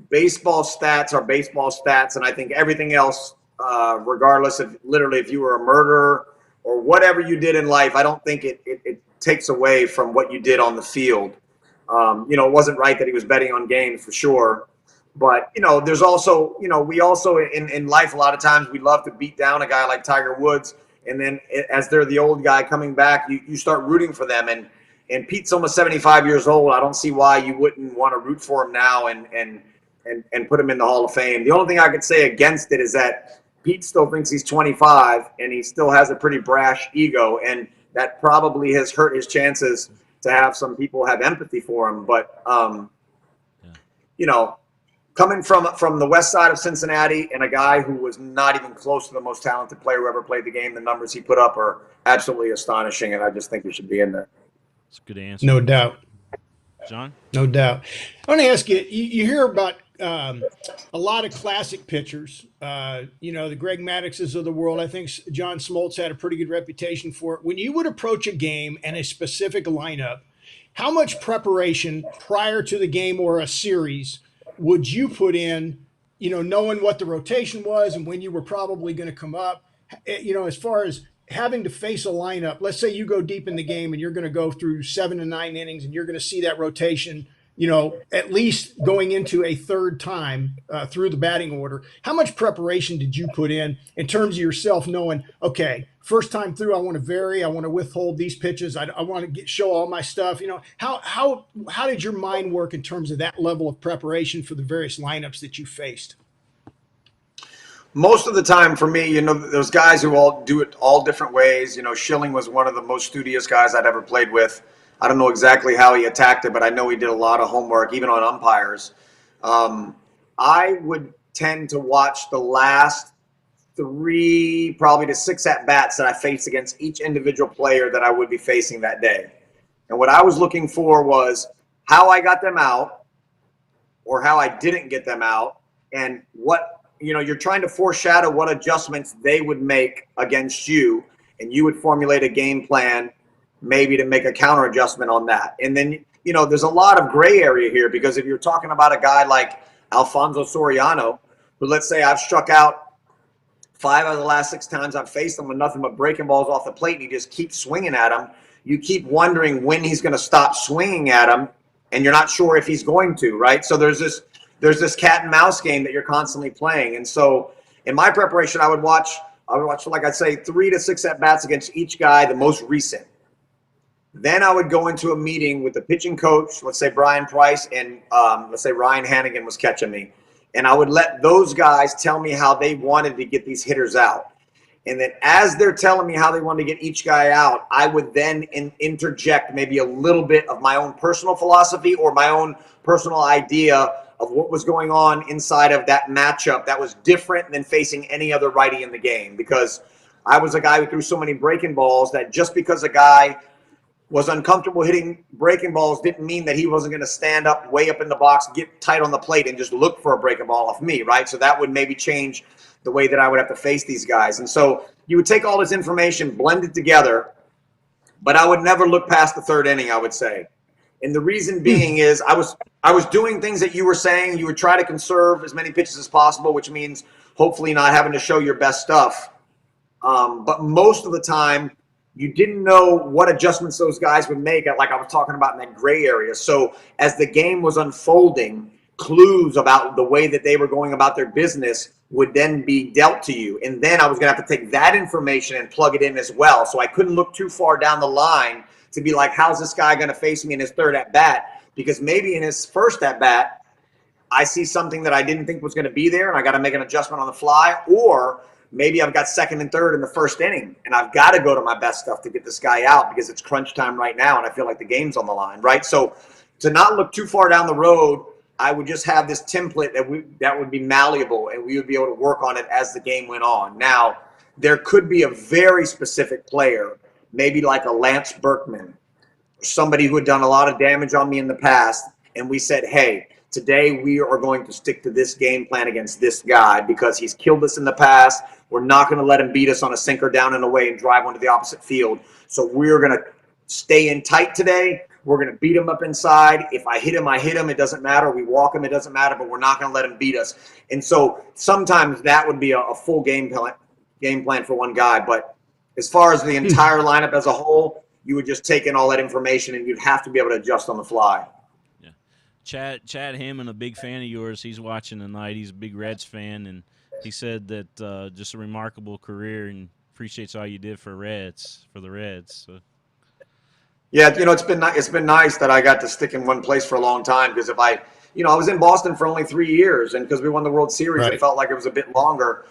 baseball stats are baseball stats, and I think everything else, regardless of literally if you were a murderer or whatever you did in life, I don't think it takes away from what you did on the field. It wasn't right that he was betting on games for sure. But, there's also, we also in life, a lot of times we love to beat down a guy like Tiger Woods. And then as they're the old guy coming back, you start rooting for them. And Pete's almost 75 years old. I don't see why you wouldn't want to root for him now and put him in the Hall of Fame. The only thing I could say against it is that Pete still thinks he's 25 and he still has a pretty brash ego. And that probably has hurt his chances to have some people have empathy for him. But, coming from the west side of Cincinnati and a guy who was not even close to the most talented player who ever played the game, the numbers he put up are absolutely astonishing, and I just think he should be in there. That's a good answer. No doubt. John? No doubt. I want to ask you, you hear about a lot of classic pitchers, the Greg Maddoxes of the world. I think John Smoltz had a pretty good reputation for it. When you would approach a game and a specific lineup, how much preparation prior to the game or a series would you put in, knowing what the rotation was and when you were probably going to come up, as far as having to face a lineup? Let's say you go deep in the game and you're going to go through 7 to 9 innings and you're going to see that rotation, at least going into a third time through the batting order. How much preparation did you put in terms of yourself knowing, okay, first time through, I want to vary, I want to withhold these pitches, I want to show all my stuff. How did your mind work in terms of that level of preparation for the various lineups that you faced? Most of the time for me, those guys who all do it all different ways. Schilling was one of the most studious guys I'd ever played with. I don't know exactly how he attacked it, but I know he did a lot of homework, even on umpires. I would tend to watch the last 3, probably to 6 at-bats that I faced against each individual player that I would be facing that day. And what I was looking for was how I got them out or how I didn't get them out, and what, you're trying to foreshadow what adjustments they would make against you, and you would formulate a game plan maybe to make a counter adjustment on that. And then, there's a lot of gray area here, because if you're talking about a guy like Alfonso Soriano, who, let's say I've struck out 5 out of the last 6 times I've faced him with nothing but breaking balls off the plate, and he just keeps swinging at him. You keep wondering when he's going to stop swinging at him, and you're not sure if he's going to, right? So there's there's this cat and mouse game that you're constantly playing. And so in my preparation, I would watch, like I'd say, 3 to 6 at-bats against each guy, the most recent. Then I would go into a meeting with the pitching coach, let's say Brian Price, and let's say Ryan Hannigan was catching me. And I would let those guys tell me how they wanted to get these hitters out. And then as they're telling me how they wanted to get each guy out, I would then interject maybe a little bit of my own personal philosophy or my own personal idea of what was going on inside of that matchup that was different than facing any other righty in the game. Because I was a guy who threw so many breaking balls that just because a guy was uncomfortable hitting breaking balls didn't mean that he wasn't going to stand up way up in the box, get tight on the plate, and just look for a breaking ball off me, right? So that would maybe change the way that I would have to face these guys. And so you would take all this information, blend it together, but I would never look past the 3rd inning, I would say. And the reason being is I was doing things that you were saying. You would try to conserve as many pitches as possible, which means hopefully not having to show your best stuff. But most of the time, you didn't know what adjustments those guys would make, like I was talking about in that gray area. So as the game was unfolding, clues about the way that they were going about their business would then be dealt to you. And then I was going to have to take that information and plug it in as well. So I couldn't look too far down the line to be like, how's this guy going to face me in his 3rd at-bat? Because maybe in his 1st at-bat, I see something that I didn't think was going to be there, and I got to make an adjustment on the fly. Or maybe I've got 2nd and 3rd in the 1st inning, and I've got to go to my best stuff to get this guy out because it's crunch time right now, and I feel like the game's on the line, right? So to not look too far down the road, I would just have this template that would be malleable, and we would be able to work on it as the game went on. Now, there could be a very specific player, maybe like a Lance Berkman, somebody who had done a lot of damage on me in the past, and we said, hey, today we are going to stick to this game plan against this guy because he's killed us in the past. We're not going to let him beat us on a sinker down and away and drive one to the opposite field. So we're going to stay in tight today. We're going to beat him up inside. If I hit him, I hit him. It doesn't matter. We walk him. It doesn't matter, but we're not going to let him beat us. And so sometimes that would be a full game plan for one guy. But as far as the entire lineup as a whole, you would just take in all that information and you'd have to be able to adjust on the fly. Chad Hammond, a big fan of yours. He's watching tonight. He's a big Reds fan, and he said that just a remarkable career and appreciates all you did for the Reds. So. Yeah, it's been nice that I got to stick in one place for a long time because if I was in Boston for only 3 years, and because we won the World Series, right. It felt like it was a bit longer.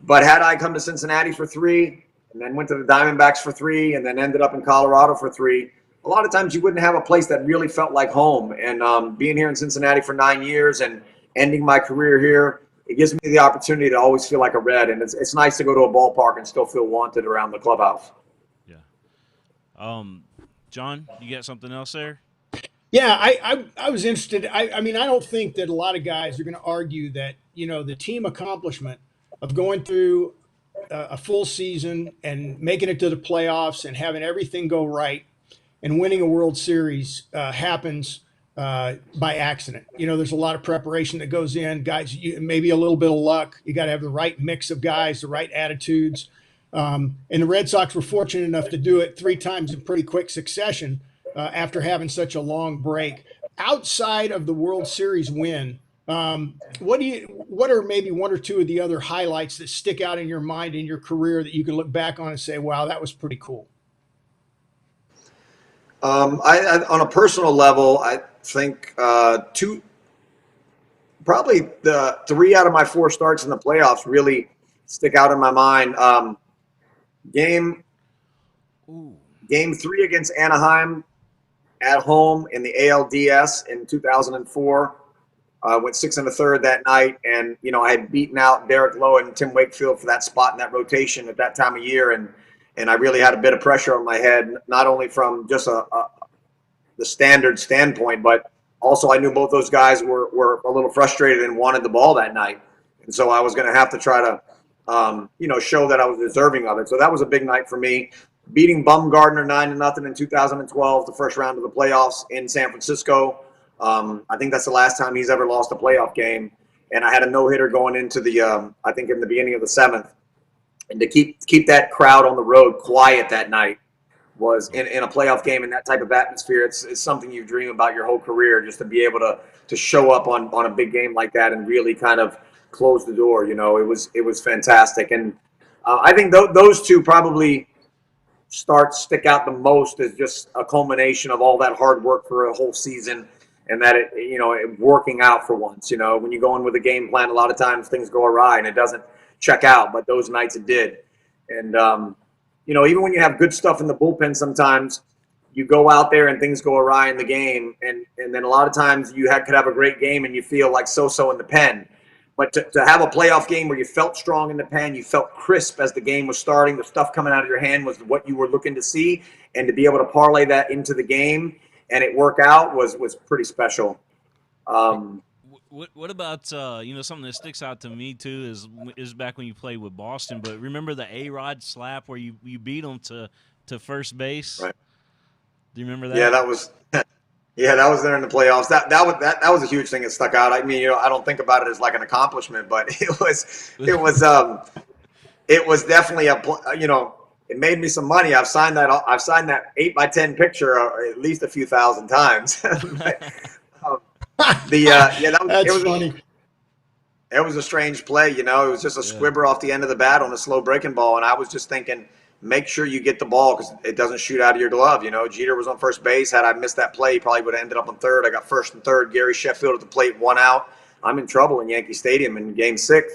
But had I come to Cincinnati for 3, and then went to the Diamondbacks for 3, and then ended up in Colorado for 3. A lot of times you wouldn't have a place that really felt like home. And being here in Cincinnati for 9 years and ending my career here, it gives me the opportunity to always feel like a Red. And it's nice to go to a ballpark and still feel wanted around the clubhouse. Yeah. John, you got something else there? Yeah, I was interested. I mean, I don't think that a lot of guys are going to argue that, the team accomplishment of going through a full season and making it to the playoffs and having everything go right and winning a World Series happens by accident. There's a lot of preparation that goes in. Guys, maybe a little bit of luck. You got to have the right mix of guys, the right attitudes. And the Red Sox were fortunate enough to do it 3 times in pretty quick succession after having such a long break. Outside of the World Series win, what are maybe 1 or 2 of the other highlights that stick out in your mind in your career that you can look back on and say, wow, that was pretty cool? I on a personal level, I think probably the 3 out of my 4 starts in the playoffs really stick out in my mind. Game 3 against Anaheim at home in the ALDS in 2004. Went 6 1/3 that night, and I had beaten out Derek Lowe and Tim Wakefield for that spot in that rotation at that time of year, and I really had a bit of pressure on my head, not only from just the standard standpoint, but also I knew both those guys were a little frustrated and wanted the ball that night, and so I was going to have to try to show that I was deserving of it. So that was a big night for me. Beating Bumgarner 9-0 in 2012, the first round of the playoffs in San Francisco. I think that's the last time he's ever lost a playoff game. And I had a no-hitter going into the, I think in the beginning of the 7th. And to keep that crowd on the road quiet that night was in a playoff game in that type of atmosphere. It's something you dream about your whole career, just to be able to to show up on a big game like that and really kind of close the door. You know, it was fantastic, and I think those two probably stick out the most as just a culmination of all that hard work for a whole season, and that it working out for once. You know, when you go in with a game plan, a lot of times things go awry and it doesn't check out, but those nights it did. And even when you have good stuff in the bullpen, sometimes you go out there and things go awry in the game, and then a lot of times you could have a great game and you feel like so in the pen. But to have a playoff game where you felt strong in the pen, you felt crisp as the game was starting, the stuff coming out of your hand was what you were looking to see, and to be able to parlay that into the game and it work out was pretty special. What about something that sticks out to me too is back when you played with Boston. But remember the A-Rod slap where you beat them to first base? Right. Do you remember that? Yeah, that was there in the playoffs. That was a huge thing that stuck out. I mean, I don't think about it as like an accomplishment, but it was definitely it made me some money. I've signed that 8x10 picture at least a few thousand times. That's funny. It was a strange play, It was just a squibber off the end of the bat on a slow breaking ball, and I was just thinking, make sure you get the ball because it doesn't shoot out of your glove. Jeter was on first base. Had I missed that play, he probably would have ended up on third. I got first and third. Gary Sheffield at the plate, 1 out. I'm in trouble in Yankee Stadium in Game 6.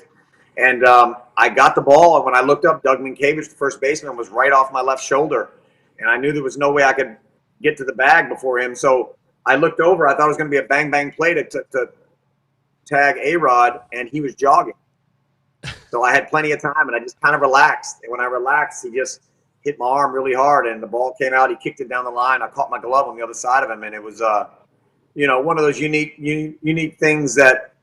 And I got the ball, and when I looked up, Doug Minkiewicz, the first baseman, was right off my left shoulder. And I knew there was no way I could get to the bag before him. So I looked over. I thought it was going to be a bang-bang play to tag A-Rod, and he was jogging. So I had plenty of time, and I just kind of relaxed. And when I relaxed, he just hit my arm really hard, and the ball came out. He kicked it down the line. I caught my glove on the other side of him, and it was, one of those unique things that,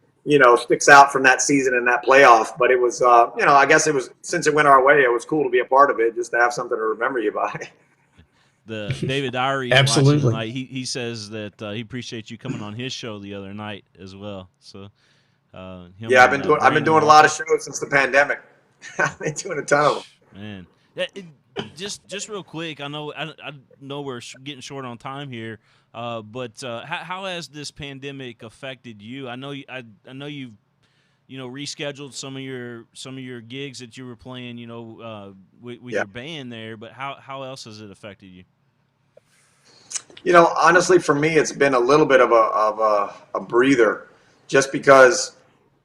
sticks out from that season and that playoff. But it was, I guess it was, since it went our way, it was cool to be a part of it, just to have something to remember you by. The David Diary Absolutely. Tonight, he says that he appreciates you coming on his show the other night as well. So. I've been doing a lot of shows since the pandemic. I've been doing a ton of Man, them. just real quick. I know we're getting short on time here, but how has this pandemic affected you? I know you've rescheduled some of your gigs that you were playing, with your band there. But how else has it affected you? Honestly, for me, it's been a little bit of a breather, just because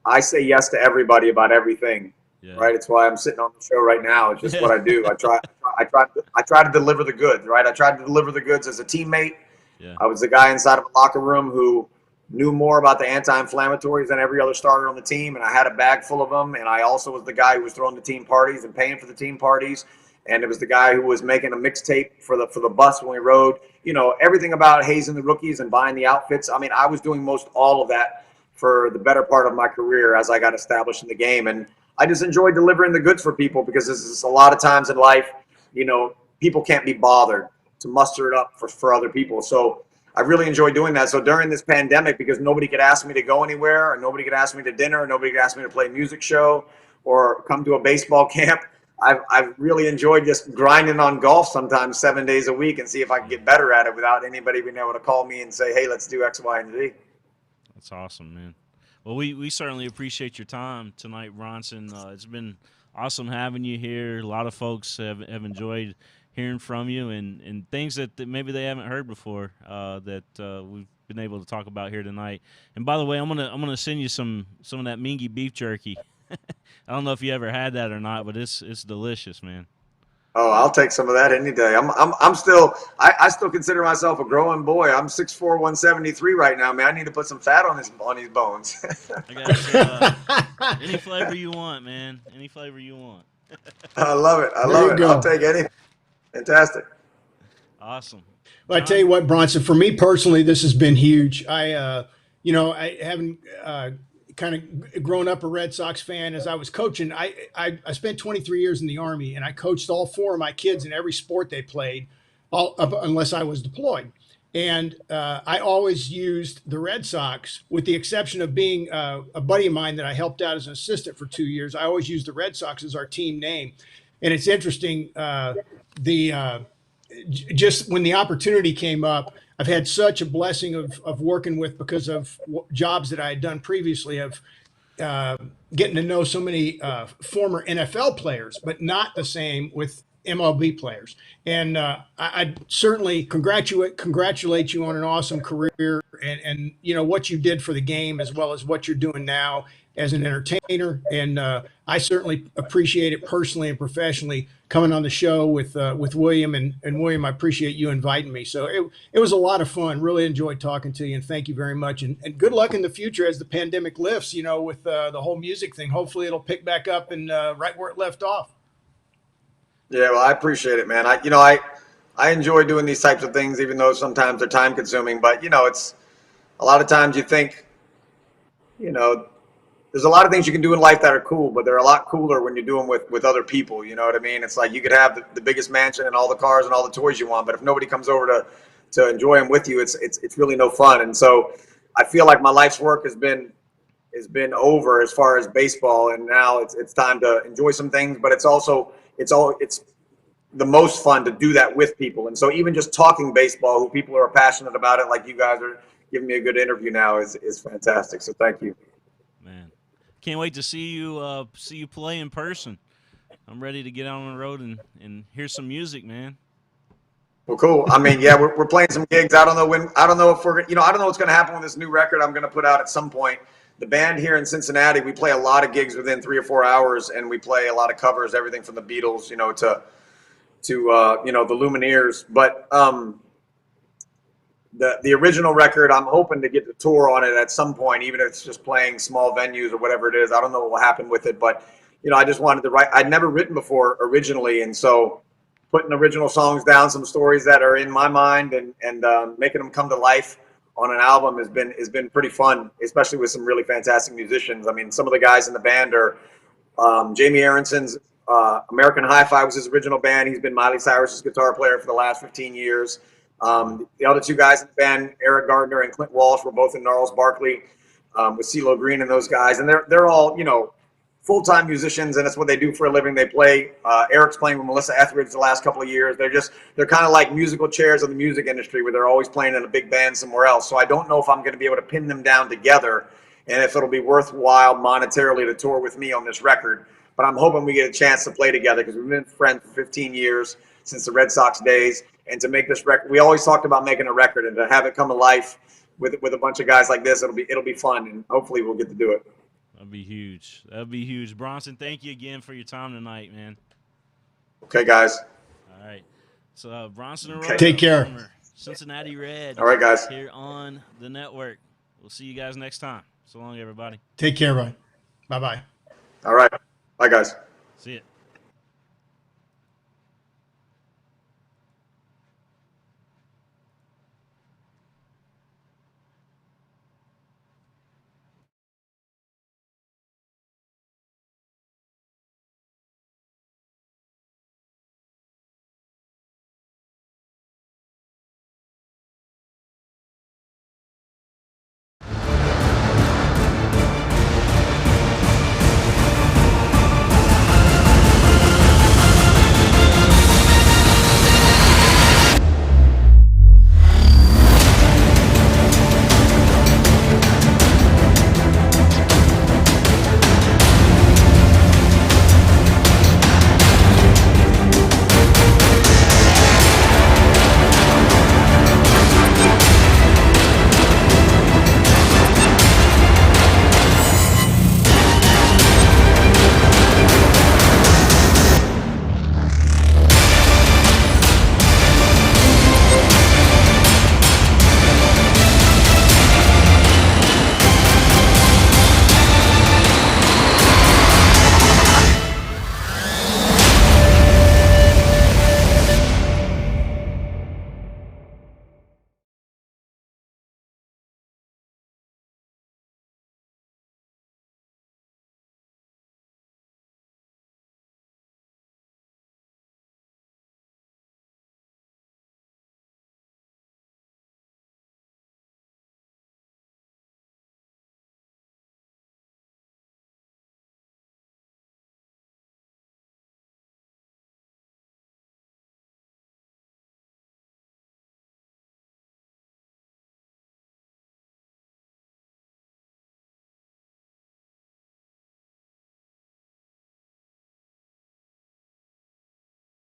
I say yes to everybody about everything. Yeah. Right. It's why I'm sitting on the show right now. It's just what I do. I try to deliver the goods. Right. I tried to deliver the goods as a teammate. Yeah. I was the guy inside of a locker room who knew more about the anti-inflammatories than every other starter on the team, and I had a bag full of them. And I also was the guy who was throwing the team parties and paying for the team parties. And it was the guy who was making a mixtape for the bus when we rode. Everything about hazing the rookies and buying the outfits. I mean, I was doing most all of that for the better part of my career as I got established in the game. And I just enjoy delivering the goods for people, because this is a lot of times in life, people can't be bothered to muster it up for other people. So I really enjoy doing that. So during this pandemic, because nobody could ask me to go anywhere, or nobody could ask me to dinner, or nobody could ask me to play a music show or come to a baseball camp, I've really enjoyed just grinding on golf sometimes 7 days a week and see if I can get better at it without anybody being able to call me and say, hey, let's do X, Y, and Z. That's awesome, man. Well, we certainly appreciate your time tonight, Bronson. It's been awesome having you here. A lot of folks have enjoyed hearing from you and things that maybe they haven't heard before that we've been able to talk about here tonight. And by the way, I'm gonna send you some of that Mingy beef jerky. I don't know if you ever had that or not, but it's delicious, man. Oh, I'll take some of that any day. I still consider myself a growing boy. I'm 6'4", 173 right now, man. I need to put some fat on these bones. I got any flavor you want, man. Any flavor you want. I love it. I'll take anything. Fantastic. Awesome. Well, I tell you what, Bronson, for me personally, this has been huge. I haven't kind of grown up a Red Sox fan. As I was coaching, I spent 23 years in the Army, and I coached all 4 of my kids in every sport they played, unless I was deployed. And I always used the Red Sox, with the exception of being a buddy of mine that I helped out as an assistant for 2 years. I always used the Red Sox as our team name. And it's interesting, just when the opportunity came up, I've had such a blessing of working with, because of jobs that I had done previously, of getting to know so many former NFL players, but not the same with MLB players. And I certainly congratulate you on an awesome career, and what you did for the game, as well as what you're doing now as an entertainer. And I certainly appreciate it personally and professionally, coming on the show with William. And William, I appreciate you inviting me. So it was a lot of fun. Really enjoyed talking to you, and thank you very much. And good luck in the future as the pandemic lifts, with the whole music thing. Hopefully it'll pick back up and right where it left off. Yeah, well, I appreciate it, man. I enjoy doing these types of things, even though sometimes they're time consuming. But it's a lot of times you think, there's a lot of things you can do in life that are cool, but they're a lot cooler when you do them with other people. You know what I mean? It's like you could have the biggest mansion and all the cars and all the toys you want, but if nobody comes over to enjoy them with you, it's really no fun. And so I feel like my life's work has been over as far as baseball, and now it's time to enjoy some things, but it's the most fun to do that with people. And so even just talking baseball, who people are passionate about it, like you guys are giving me a good interview now, is fantastic. So thank you. Man, can't wait to see you play in person. I'm ready to get out on the road and hear some music, man. Well, cool. I mean, yeah, we're playing some gigs. I don't know if we're, I don't know what's going to happen with this new record I'm going to put out at some point. The band here in Cincinnati, we play a lot of gigs within 3 or 4 hours, and we play a lot of covers, everything from the Beatles, to the Lumineers. But the original record, I'm hoping to get the tour on it at some point, even if it's just playing small venues or whatever it is. I don't know what will happen with it, but I just wanted to write. I'd never written before originally, and so putting original songs down, some stories that are in my mind, and making them come to life on an album has been pretty fun, especially with some really fantastic musicians. I mean, some of the guys in the band are Jamie Aronson's American Hi-Fi was his original band. He's been Miley Cyrus's guitar player for the last 15 years. The other two guys in the band, Eric Gardner and Clint Walsh, were both in Gnarls Barkley with CeeLo Green and those guys. And they're all, full-time musicians, and that's what they do for a living. They play. Eric's playing with Melissa Etheridge the last couple of years. They're kind of like musical chairs of the music industry, where they're always playing in a big band somewhere else. So I don't know if I'm going to be able to pin them down together, and if it'll be worthwhile monetarily to tour with me on this record. But I'm hoping we get a chance to play together, because we've been friends for 15 years, since the Red Sox days. And to make this record, we always talked about making a record, and to have it come to life with a bunch of guys like this, it'll be fun, and hopefully we'll get to do it. That'd be huge. That'd be huge. Bronson, thank you again for your time tonight, man. Okay, guys. All right. So Bronson Arroyo, Okay. Take care. Cincinnati Red. All right, guys. Here on the network. We'll see you guys next time. So long, everybody. Take care, Ryan. Bye-bye. All right. Bye, guys. See ya.